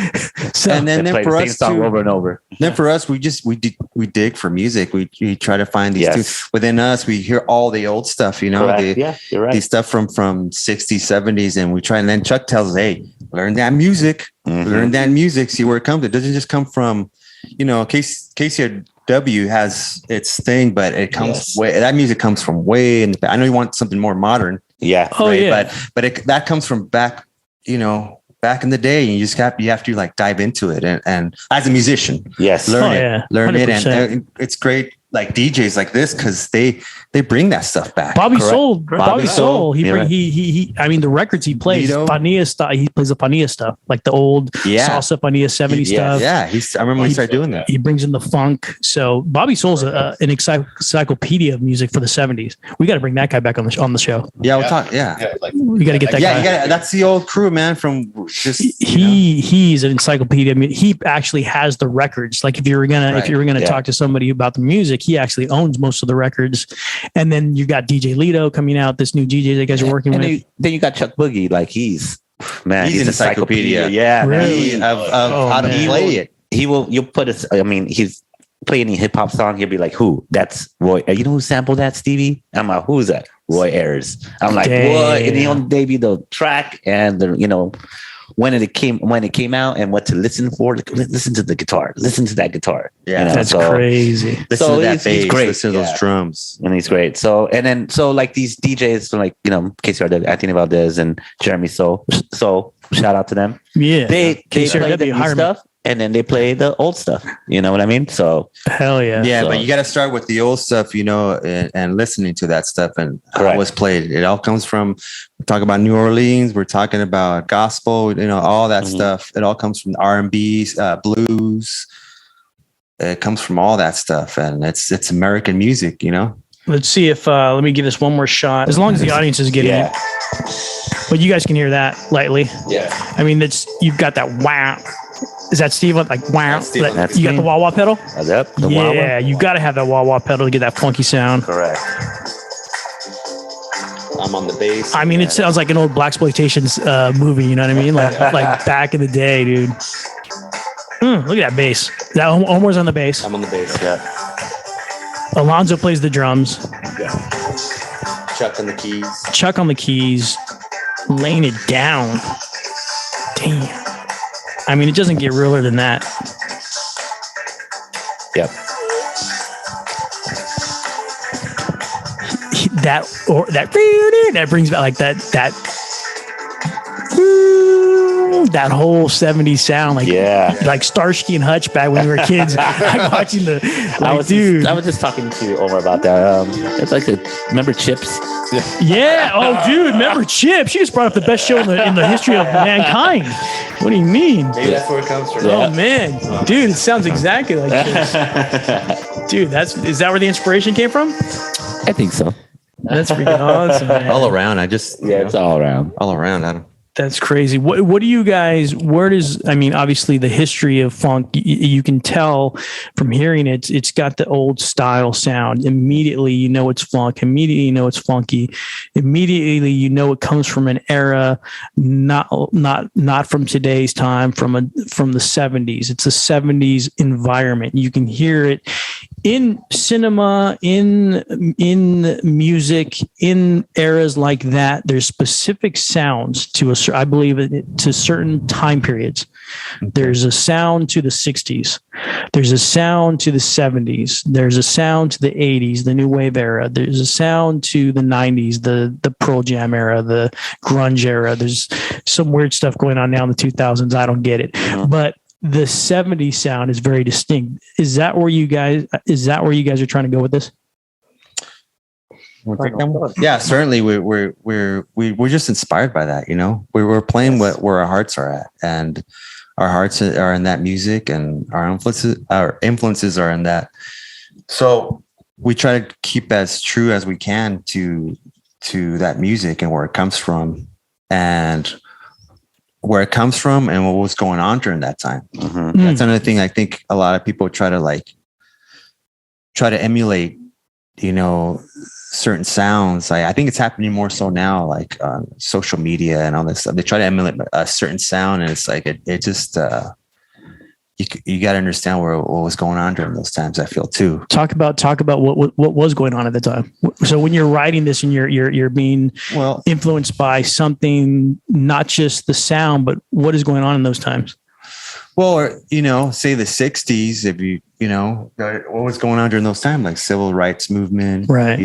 So, and then play for the same us song over and over. Then for us, we dig for music. We try to find these tunes within us. We hear all the old stuff, Correct. You're right. These stuff from 60s, 70s, and we try. And then Chuck tells us, "Hey, learn that music, see where it comes. It doesn't just come from, KCRW has its thing, but it comes that music comes from way in the back. I know you want something more modern. Yeah. Oh, right? Yeah. But that comes from back, back in the day. You have to like dive into it. And as a musician, learn it. And it's great. Like DJs like this, because they bring that stuff back. Bobby Soul. He I mean, the records he plays, Panilla stuff. He plays the Panilla stuff, like the old salsa Panilla 70s stuff. Yeah, I remember when he started doing that. He brings in the funk. So Bobby Soul's an encyclopedia of music for the 70s. We got to bring that guy back on the show. Yeah, we'll talk. Yeah, we got to get that guy. Yeah, that's the old crew, man. From just he's an encyclopedia. I mean, he actually has the records. Like if you were gonna talk to somebody about the music, he actually owns most of the records. And then you got DJ Lito coming out, this new DJ that you guys are working with. Then you got Chuck Boogie, like he's an encyclopedia. Yeah, really? Of how to play it. You'll put it. I mean, he's play any hip hop song, he'll be like, "Who? That's Roy. You know who sampled that, Stevie?" I'm like, "Who's that?" Roy Ayers. I'm like, "What?" And he'll debut the track and when it came out and what to listen for. Listen to the guitar. Listen to that guitar. Yeah, that's crazy. Listen to that bass. He's great. Listen to those drums. And he's great. So like these DJs from KCRW, Anthony Valdez and Jeremy So shout out to them. Yeah. They play the new stuff and then they play the old stuff. You know what I mean? So hell yeah. Yeah, but you got to start with the old stuff, and listening to that stuff and how it was played. It all comes from, we're talking about New Orleans, we're talking about gospel, all that stuff. It all comes from R&B, blues. It comes from all that stuff, and it's American music, Let's see if let me give this one more shot. As long as the audience is getting it. But you guys can hear that lightly. Yeah. I mean, you've got that wow. Is that Steve? Like wow. That's you got the wah wah pedal? Yep. The yeah, wah-wah. you got to have that wah wah pedal to get that funky sound. Correct. I'm on the bass. I mean, it sounds like an old blaxploitation movie. You know what I mean? Like back in the day, dude. Look at that bass. That Omar's on the bass. I'm on the bass. Yeah. Alonzo plays the drums. Yeah. Chuck on the keys. Laying it down. Damn. I mean, it doesn't get realer than that. Yep. That brings back like that whole 70s sound, like Starsky and Hutch back when we were kids. I'm watching I was just talking to Omar about that. It's like remember Chips? Yeah. Oh, dude, remember Chips? She just brought up the best show in the history of mankind. What do you mean? Maybe that's where it comes from. Oh man, dude, it sounds exactly like Chips. Dude, is that where the inspiration came from? I think so. That's freaking awesome, man. All around. It's all around. All around, Adam. That's crazy. What do you guys, obviously the history of funk, you can tell from hearing it, it's got the old style sound. Immediately, it's funk. Immediately, it's funky. Immediately, it comes from an era, not from today's time, from the 70s. It's a 70s environment. You can hear it in cinema, in music, in eras like that. There's specific sounds to I believe to certain time periods. There's a sound to the 60s. There's a sound to the 70s. There's a sound to the 80s, the new wave era. There's a sound to the 90s, the Pearl Jam era, the grunge era. There's some weird stuff going on now in the 2000s. I don't get it. But the 70s sound is very distinct. Is that where you guys are trying to go with this? Yeah, certainly. We're just inspired by that. We're playing where our hearts are at, and our hearts are in that music, and our influences are in that. So we try to keep as true as we can to that music and where it comes from, and what was going on during that time. That's another thing. I think a lot of people try to emulate, certain sounds. I think it's happening more so now, like social media and all this stuff. They try to emulate a certain sound, and it's like it just you got to understand what was going on during those times. I feel too. Talk about what was going on at the time. So when you're writing this and you're being influenced by something, not just the sound, but what is going on in those times. Well, or, say the 60s, if what was going on during those times, like civil rights movement, right?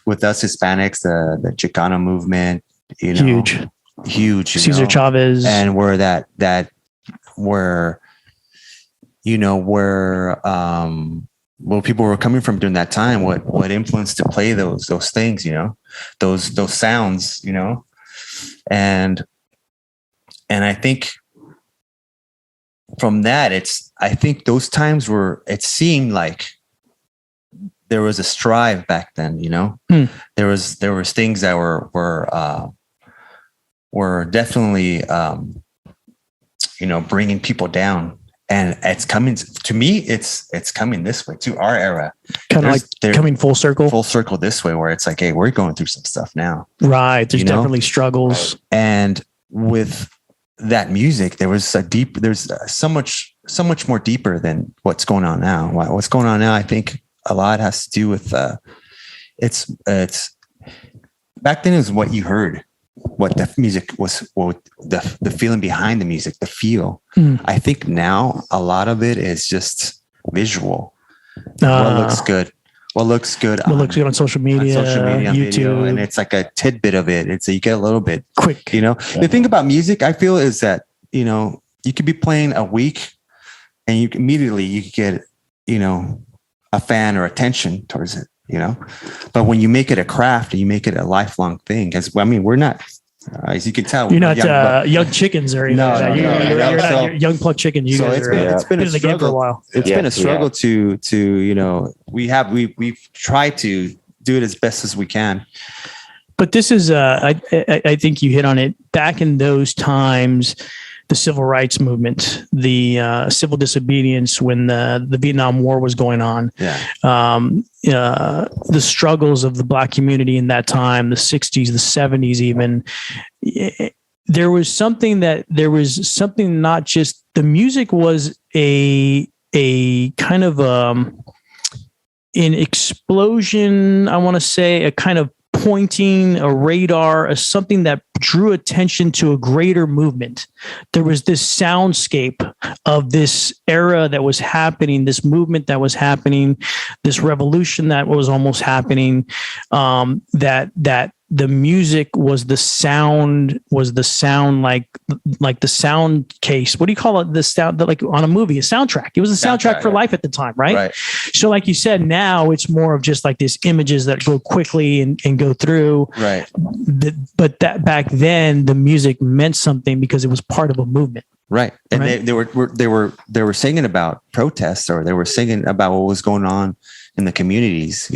With us Hispanics, the Chicano movement, huge, Cesar Chavez, and where people were coming from during that time, what influenced to play those things, those sounds, and I think from that, I think those times it seemed like there was a strive back then, there was things that were definitely, bringing people down. And it's coming to me. It's coming this way to our era, kind of like coming full circle this way, where it's like, hey, we're going through some stuff now, right? There's definitely struggles, and with that music, there's so much more deeper than what's going on now. What's going on now, I think a lot has to do with it's back then is what you heard. What the music was, the feeling behind the music, the feel. I think now a lot of it is just visual. What looks good on social media, YouTube, video, and it's like a tidbit of it. It's you get a little bit quick. The thing about music, I feel, is that you could be playing a week, and you could get a fan or attention towards it. But when you make it a craft and you make it a lifelong thing, we're not, as you can tell, you're not young chickens or anything. You're not young plucked chicken. You guys it's been a struggle for a while. It's been a struggle to we've tried to do it as best as we can. But this is, I think you hit on it. Back in those times, the civil rights movement, the civil disobedience when the Vietnam War was going on, the struggles of the Black community in that time, the 60s, the 70s, even, there was something not just the music was a kind of an explosion. I want to say a kind of pointing, a radar, as something that drew attention to a greater movement. There was this soundscape of this era that was happening, this movement that was happening, this revolution that was almost happening, that the music was the sound like the sound case. What do you call it? The sound that, like on a movie, a soundtrack. It was a soundtrack for life at the time, right? So like you said, now it's more of just like these images that go quickly and go through. Right. But that back then the music meant something because it was part of a movement. Right. And they were singing about protests, or they were singing about what was going on in the communities,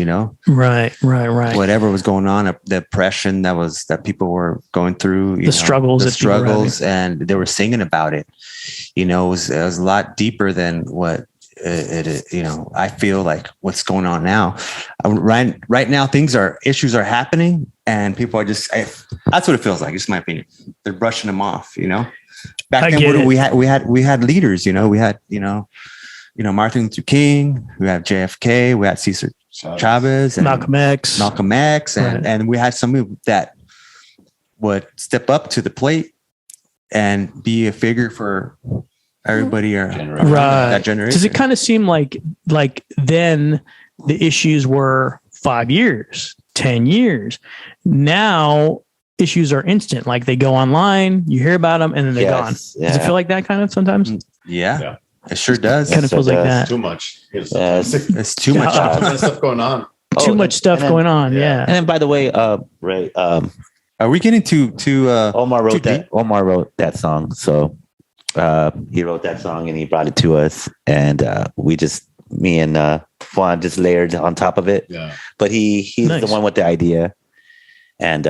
Right. Whatever was going on, the oppression that people were going through, the struggles, and they were singing about it. It was a lot deeper than what I feel like what's going on now. Right now, issues are happening, and people are just, that's what it feels like. It's my opinion. They're brushing them off, Back then, we had leaders, we had, Martin Luther King, we had JFK, we had Cesar Chavez, and Malcolm X, and we had some that would step up to the plate and be a figure for everybody or that generation. Does it kind of seem like then the issues were 5 years, 10 years? Now issues are instant. Like they go online, you hear about them, and then they're gone. Does it feel like that kind of sometimes? Yeah. It sure does. Kind of feels like that. Too much. It's too much stuff going on. Too much stuff going on. Yeah. And then, by the way, Ray, are we getting to Omar wrote that? Omar wrote that song. So he wrote that song and he brought it to us, and me and Juan just layered on top of it. Yeah. But he's Nice. the one with the idea, and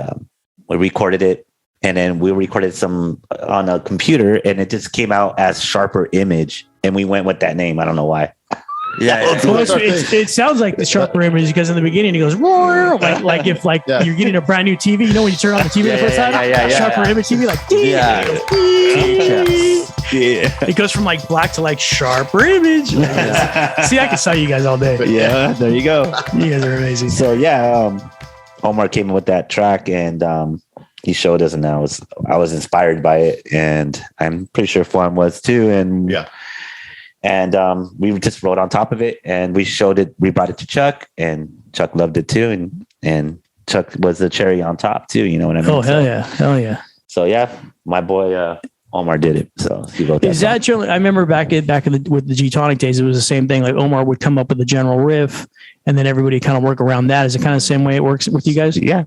we recorded it. And then we recorded some on a computer, and it just came out as Sharper Image. And we went with that name. I don't know why. Yeah. Well, it sounds like the sharper image because in the beginning he goes roar, like if you're getting a brand new TV, you know when you turn on the TV the first time, sharper image TV, like it goes from like black to like sharper image. See, I can sell you guys all day. Yeah, there you go. You guys are amazing. So Omar came in with that track and he showed us, and I was inspired by it, and I'm pretty sure Juan was too. And we just wrote on top of it, and we showed it. We brought it to Chuck, and Chuck loved it too, and Chuck was the cherry on top too. You know what I mean? Oh hell yeah! So yeah, my boy Omar did it. So he wrote that. Is that generally? I remember back with the G-Tonic days, it was the same thing. Like Omar would come up with a general riff, and then everybody kind of work around that. Is it kind of the same way it works with you guys? Yeah,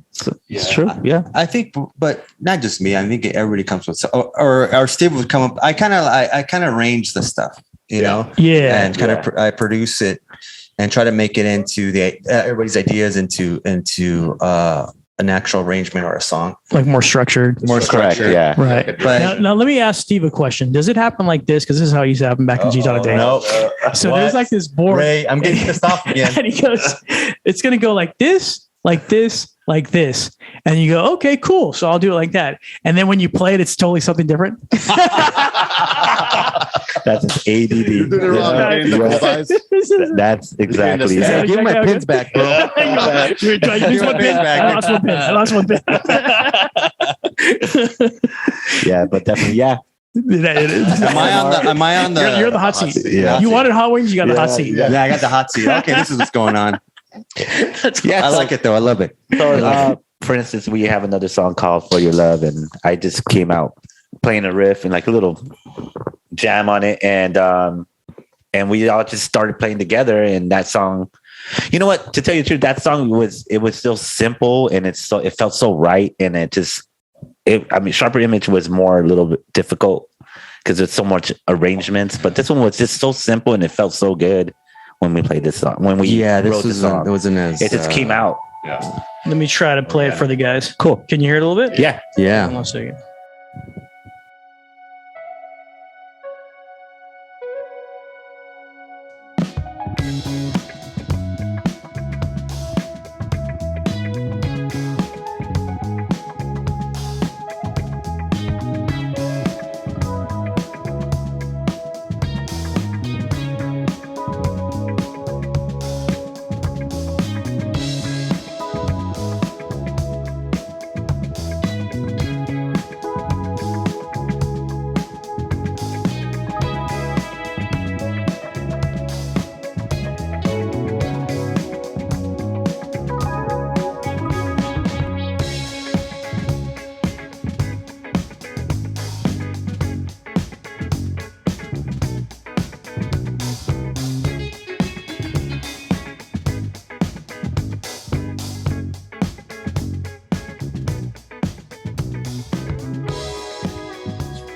it's true. Yeah, I think, but not just me. I think everybody comes with, or our stable would come up. I kind of arrange the stuff, you know, and kind of I produce it and try to make it into everybody's ideas into an actual arrangement or a song, like more structured. Correct. Yeah, right. But now let me ask Steve a question. Does it happen like this? Because this is how it used to happen back in G-Tonic days. No. So there's like this board. Ray, I'm getting pissed off again. And he goes, it's going to go like this, like this, like this. And you go, okay, cool. So I'll do it like that. And then when you play it, it's totally something different. That's ADD. That's exactly. Give me my pins back, bro. I lost one pin. Yeah, but definitely, yeah. Am I on the? You're the hot seat. Yeah. You wanted hot wings, you got the hot seat. Yeah, I got the hot seat. Okay, this is what's going on. I like it though. I love it. So, for instance, we have another song called "For Your Love," and I just came out playing a riff and like a little jam on it, and we all just started playing together. And that song, you know what? To tell you the truth, that song was still simple, and it felt so right, and Sharper Image was a little bit difficult because there's so much arrangements, but this one was just so simple, and it felt so good when we played this song. When we wrote this song, it just came out. Yeah. Let me try to play it for the guys. Cool. Can you hear it a little bit? Yeah. Hold on a second.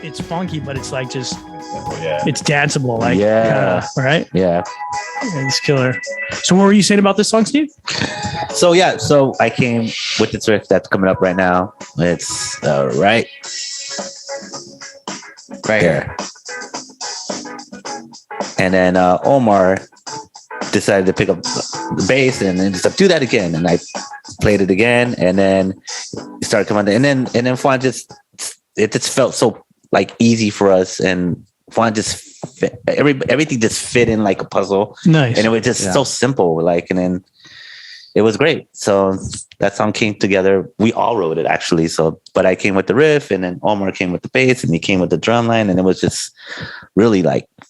It's funky, but it's like just it's danceable, like right? Yeah. It's killer. So what were you saying about this song, Steve? So I came with this riff that's coming up right now. It's right here. And then Omar decided to pick up the bass and then just do that again. And I played it again, and then it started coming. And then Juan just felt so like easy for us, and Juan just fit, everything just fit in like a puzzle. Nice. And it was just so simple, like, and then it was great. So that song came together. We all wrote it actually. So, but I came with the riff, and then Omar came with the bass, and he came with the drum line, and it was just really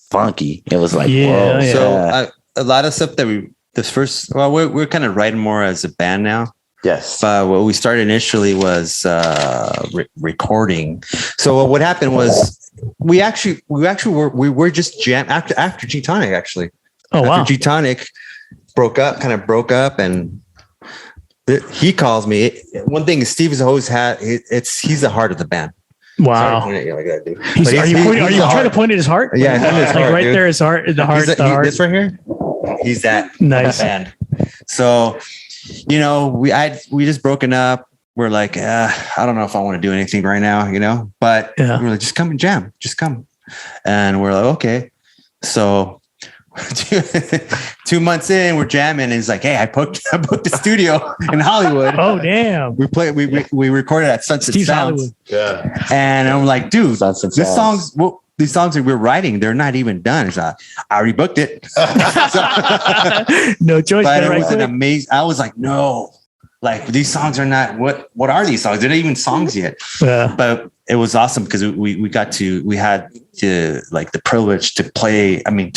funky. It was like, whoa. Yeah. So a lot of stuff that we're kind of writing more as a band now. Yes. What we started initially was recording. So what happened was we were just jam after G-Tonic actually. Oh wow. After G-Tonic broke up, and he calls me. One thing Steve has always had, he's the heart of the band. Wow. Sorry, at you like that, dude. Are you trying to point at his heart? Yeah, his like heart, right dude. there, his heart, the heart. This right here. He's that nice band. So, we just broken up. We're like, I don't know if I want to do anything right now, but we're like, just come and jam, just come. And we're like, okay. So 2 months in, we're jamming, and he's like, "Hey, I booked the studio in Hollywood. Oh, damn. We recorded at Sunset Steve's Sounds." Hollywood. Yeah. And I'm like, "Dude, Sunset these Sounds. these songs that we're writing, they're not even done." It's like, I already booked it. No choice. But it Right was quick. an amazing. I was like, no, like these songs are not what are these songs? They're not even songs yet. But it was awesome because we had the privilege to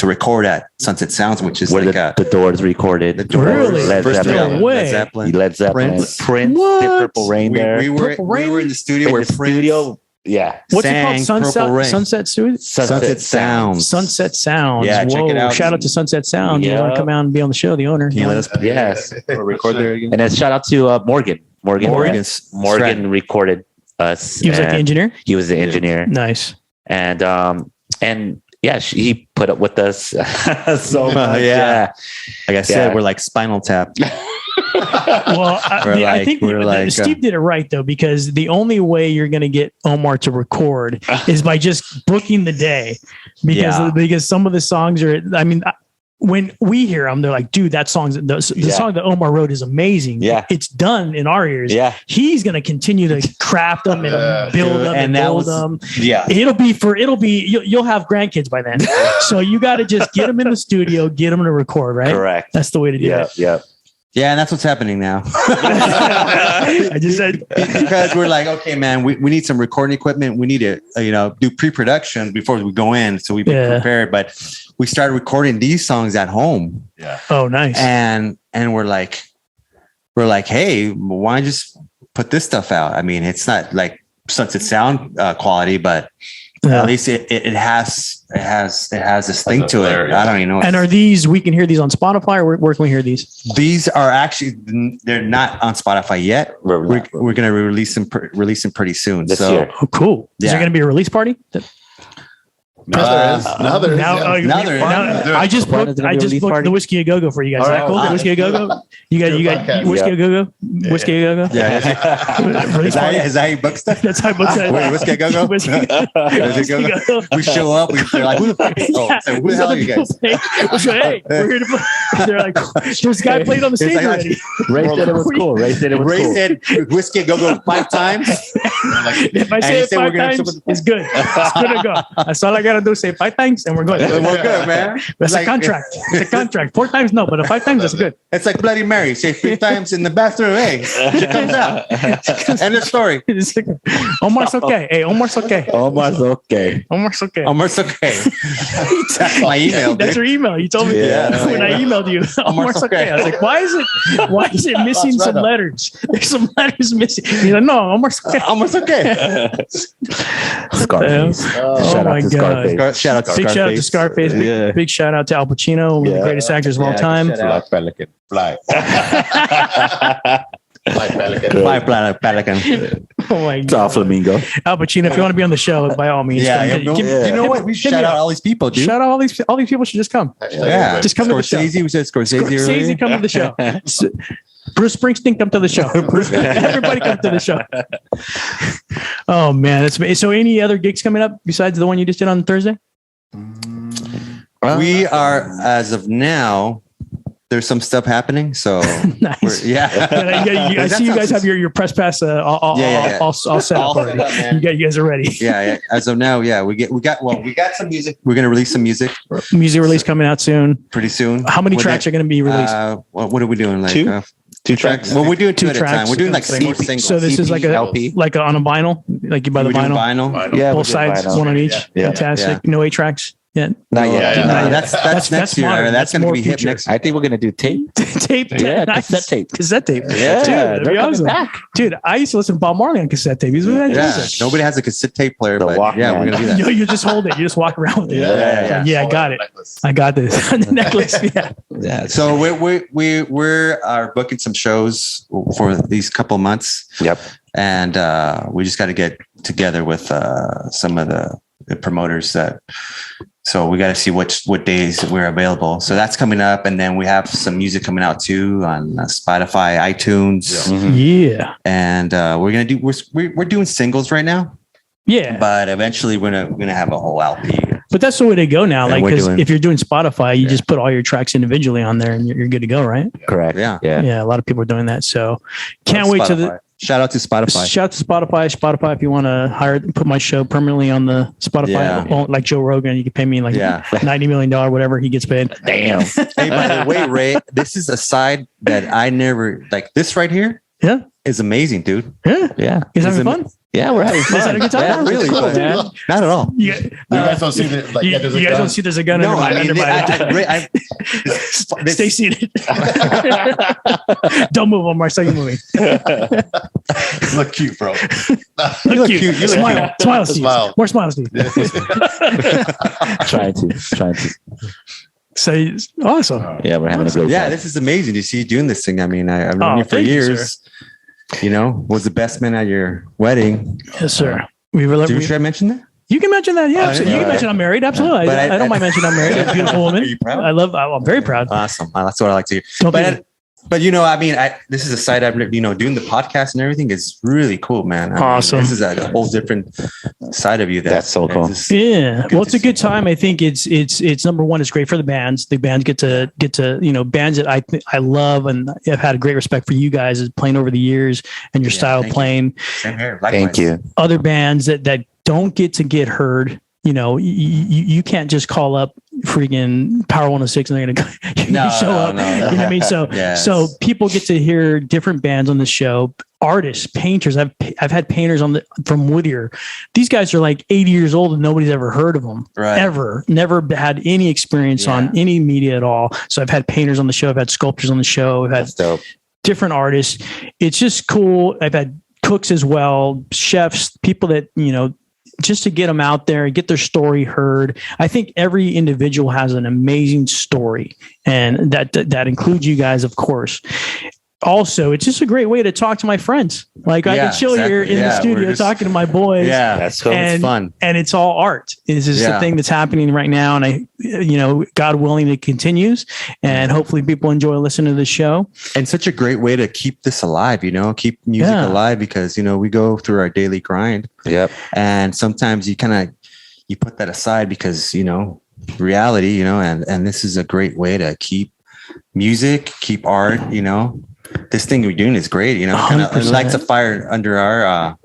record at Sunset Sounds, which is Where like the Doors recorded. the Doors, Really? Led First Zeppelin. album, way. Led Zeppelin. Led Zeppelin. Prince. What? did Purple Rain there. We were in the studio In where the Prince studio. Yeah. What's it called? sang Purple Rain. Sunset Sounds. Sunset Sounds. Yeah, Whoa. check it out. Shout out to Sunset Sounds. You want Yeah. to come out and be on the show, the owner. Can you let us Yes. record there again? And then shout out to Morgan. Morgan Morgan recorded us. He was like the and engineer. He was the engineer. Nice. And yeah, he put up with us so much. Yeah. Like I said, Yeah. we're like Spinal Tap. Well, I think Steve did it right though, because the only way you're going to get Omar to record is by just booking the day, because some of the songs are. I mean, when we hear them, they're like, "Dude, that song's the song that Omar wrote is amazing." Yeah. It's done in our ears. Yeah. He's going to continue to craft them and build them and build them. Yeah. You'll have grandkids by then. So you got to just get them in the studio, get them to record, right? Correct. That's the way to do it. Yeah. Yeah, and that's what's happening now. I just said Because we're like, okay, man, we need some recording equipment. We need to, do pre-production before we go in, so we be prepared. But we started recording these songs at home. Yeah. Oh, nice. And we're like, hey, why don't you just put this stuff out? I mean, it's not like Sunset Sound quality, but at least it has this thing to it. I don't even know. And are we can hear these on Spotify, or where can we hear these? These are actually, they're not on Spotify yet. We're going to release them pretty soon. This year. Oh, cool. Is there going to be a release party? Now there is. I just booked the Whiskey A Go Go for you guys. Is that cool? The Whiskey A Go Go. You got Whiskey A Go Go. Whiskey A Go Go. Yeah. Is that how you book stuff? That's how I booked that. Wait, Whiskey A Go Go. Whiskey A Go Go. We show up. They're like, who the fuck? Who the hell are you guys? Hey, we're here to play. They're like, this guy played on the stage already. Ray said it was cool. Ray said Whiskey A Go Go 5 times. If I say it 5 times, it's good. It's good to go. That's all I got to do. Say 5 times and we're good. We're good, man. That's a contract. It's a contract. 4 times, no, but 5 times, that's good. It's like Bloody Mary. Say 3 times in the bathroom. Hey, she comes out. End of story. Omar's okay. Hey, Omar's okay. Omar's okay. Omar's okay. Omar's okay. That's my email. That's your email. You told me when I emailed you. Omar's okay. I was like, why is it missing some letters? There's some letters missing. He's like, no, Omar's okay. Omar's okay. Scarface. Oh my God. Shout out to Big shout out to Scarface. Big shout out to Al Pacino, one of the greatest actors of all time. Fly Pelican. Fly. Fly Pelican. Fly Pelican. Oh my It's all God. flamingo. Al Pacino, if you want to be on the show, by all means. Yeah. come. You know what? We should shout out all these people, dude. Shout out all these people should just come. Yeah. Just come to the show. Scorsese. We said Scorsese earlier. Scorsese, come to the show. Bruce Springsteen, come to the show. Everybody come to the show. Oh man, it's so. Any other gigs coming up besides the one you just did on Thursday? We are, as of now, there's some stuff happening. So Nice. I see you guys have your press pass all set up already. You guys are ready. Yeah. As of now, we got some music. We're gonna release some music. Music release coming out soon. Pretty soon. How many tracks are going to be released? What are we doing? Like 2? 2 tracks. Well, we're doing 2 at a tracks. time. We're doing like singles. So this is like a LP. like on a vinyl, like you buy the vinyl. Yeah, Both sides, vinyl. one on each. Yeah. Fantastic. No 8 tracks yet. Not yet. That's next year. modern. That's That's gonna more be hip future. next. I think we're gonna do tape. Tape. Yeah, Nice. cassette tape. Dude, Yeah, that'd they're be coming awesome. back. Dude, I used to listen to Bob Marley on cassette tape. He's fantastic. Nobody has a cassette tape player, The but Walkman. yeah, we're gonna do that. You just hold it. You just walk around with it. Yeah. I got it. I got this. The necklace. Yeah. Yeah. So we are booking some shows for these couple months. Yep. And we just got to get together with some of the promoters so we got to see what days we're available. So that's coming up, and then we have some music coming out too on Spotify, iTunes, Yeah. and we're doing singles right now. Yeah. But eventually we're gonna have a whole LP. But But that's the way to go now. Yeah, Like, we're because doing- if you're doing Spotify, you just put all your tracks individually on there and you're good to go, right? Correct. Yeah. Yeah. A lot of people are doing that. So can't wait to the Shout out to Spotify. shout out to Spotify. If you want to put my show permanently on the Spotify, Yeah. like Joe Rogan, you can pay me like $90 million, whatever he gets paid. Damn. Hey, by the way, Ray, this is a side that I never like. This right here, Yeah. is amazing, dude. Yeah. Yeah. Is that It's fun? Yeah, we're having You guys fun. having a good time? Yeah, really, Cool, but- man. Not at all. You, You guys don't see that? Like, you there's a guys gun. don't see there's a gun No, under my I Stay seated. Don't move, Omar. So you moving. Look cute, bro. Look cute. cute. You look Smile. Smile, Steve. Smile. More smiles, Steve. Trying to. So awesome. Yeah, we're having a great yeah, time. this is amazing to see you doing this thing. I mean, I've known you for thank you, years. You know, was the best man at your wedding. Yes, sir. Should I mention that? You can mention that. Yeah, absolutely. You can yeah. mention I'm married. Absolutely. But I don't mind mentioning I'm married. A beautiful woman. Are you proud? I'm very proud. Awesome. That's what I like to hear. Don't be- But you know, I mean, this is a side I've, doing the podcast and everything is really cool, man. I mean, Awesome. this is a whole different side of you. That's so cool. Yeah. Well, it's to a good time. I think it's number one. It's great for the bands. The bands get to bands that I love and I've had a great respect for you guys as playing over the years and your style of thank you. playing. Same here. Thank you. Other bands that don't get heard. You can't just call up freaking Power 106 and they're gonna show up. No. You know what I mean? So Yes. so people get to hear different bands on the show. Artists, painters. I've had painters from Whittier. These guys are like 80 years old and nobody's ever heard of them. Right. Ever. Never had any experience on any media at all. So I've had painters on the show. I've had sculptors on the show. I've had That's dope. different artists. It's just cool. I've had cooks as well, chefs, people that, just to get them out there and get their story heard. I think every individual has an amazing story, and that includes you guys, of course. Also, it's just a great way to talk to my friends. Like I can chill here in the studio talking to my boys. Yeah, That's cool. it's fun. And it's all art. This is the thing that's happening right now. And God willing, it continues. And hopefully people enjoy listening to the show. And such a great way to keep this alive, keep music alive because, we go through our daily grind. Yep. And sometimes you put that aside because, reality, and this is a great way to keep music, keep art, This thing we're doing is great, it 100%. lights a fire under our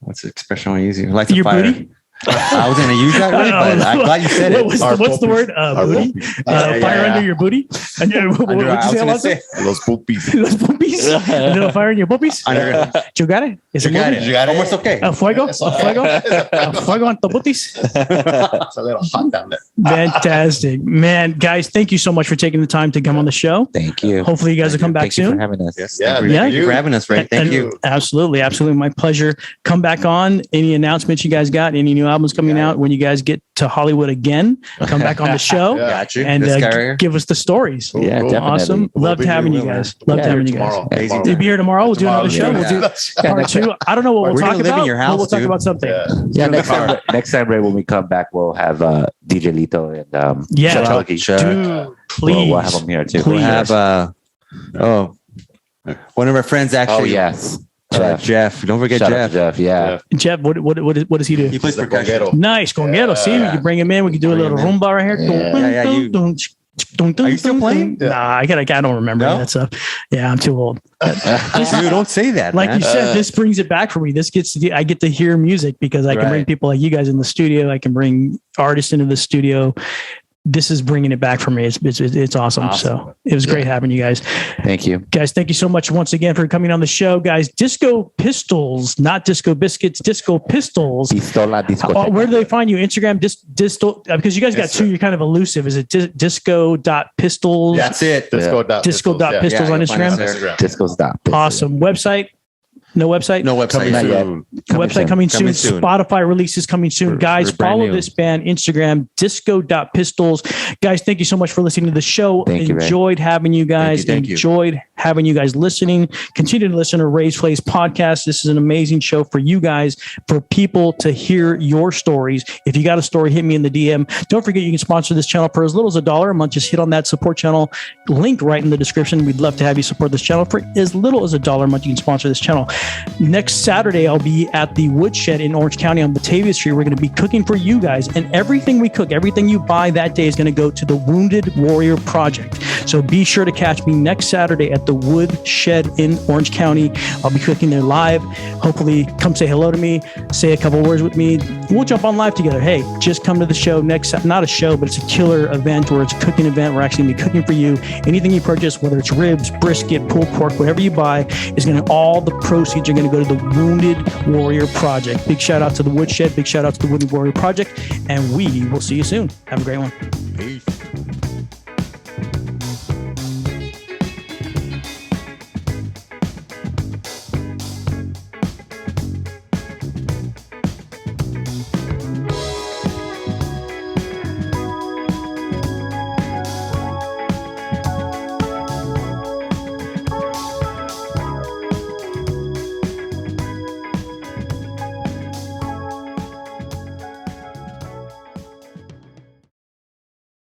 what's the expression I want to use here? Lights a Your fire. booty? I was gonna use that, but I'm glad you said it. What's the word? Booty? Fire under your booty? And what did you say, Alonso? Los pupis. Los pupis? A little fire in your pupis? You got it? Is it moving? You got it? Almost okay. Fuego? Fuego on the booties? It's a little hot down there. Fantastic. Man, guys, thank you so much for taking the time to come on the show. Thank you. Hopefully you guys will come back Thank you soon. for having us. Yes, Yeah, thank you for having us, Ray. Thank And- you. Absolutely. My pleasure. Come back on. Any announcements you guys got? Any new albums coming out? When you guys get to Hollywood again, come back on the show Got you. and This guy right here. give us the stories. Cool, Yeah, cool. definitely. Awesome. We'll Loved be having here. you guys. Loved Yeah, having you guys. Tomorrow. Amazing. You'll be here tomorrow. We'll do another show. Yeah. We'll do part two. I don't know what we'll We're talk gonna live in about. your but house, we'll talk dude. about something. Yeah, next time, Ray, when we come back, we'll have DJ Lito and Yeah. Chucky. Dude, please. We'll have them here too. Please. We'll have one of our friends actually. Oh yes, Jeff. Don't forget Shout out Jeff. to Jeff. Yeah. Jeff, what does he do? He plays The percussion. conguero. Nice. Conguero. See, we can bring him in. We can do a little Bring him in. rumba right here. Yeah. Are you still playing? Nah, I don't remember No? that stuff. Yeah, I'm too old. Dude, don't say that. Like man. you said, this brings it back for me. I get to hear music because I can bring Right. people like you guys in the studio. I can bring artists into the studio. This is bringing it back for me. It's awesome. So it was great having you guys. Thank you. Guys, thank you so much once again for coming on the show. Guys, Disco Pistols, not Disco Biscuits, Disco Pistols. Pistola discoteca. Where do they find you? Instagram, Disco, because you guys got two, you're kind of elusive. Is it disco.pistols? That's it. Disco.pistols on you'll find us Instagram. there. Disco's stop. Awesome. Website? No website? No website. Not yet. Website coming soon. Coming soon. Spotify releases coming soon. Guys, we're brand follow new. this band, Instagram, disco.pistols. Guys, thank you so much for listening to the show. Thank you, Ray. Enjoyed having you guys. Thank you. Enjoyed having you guys listening. Continue to listen to Raysflavs Podcast. This is an amazing show for you guys, for people to hear your stories. If you got a story, hit me in the DM. Don't forget, you can sponsor this channel for as little as $1 a month. Just hit on that support channel link right in the description. We'd love to have you support this channel for as little as $1 a month. You can sponsor this channel. Next Saturday, I'll be at the Woodshed in Orange County on Batavia Street. We're going to be cooking for you guys, and everything we cook, everything you buy that day is going to go to the Wounded Warrior Project. So be sure to catch me next Saturday at the Woodshed in Orange County. I'll be cooking there live. Hopefully come say hello to me, say a couple words with me. We'll jump on live together. Hey, just come to the show not a show, but it's a killer event where it's a cooking event. We're actually going to be cooking for you. Anything you purchase, whether it's ribs, brisket, pulled pork, whatever you buy, is going to, all the proceeds are going to go to the Wounded Warrior Project. Big shout out to the Woodshed. Big shout out to the Wounded Warrior Project. And we will see you soon. Have a great one. Peace.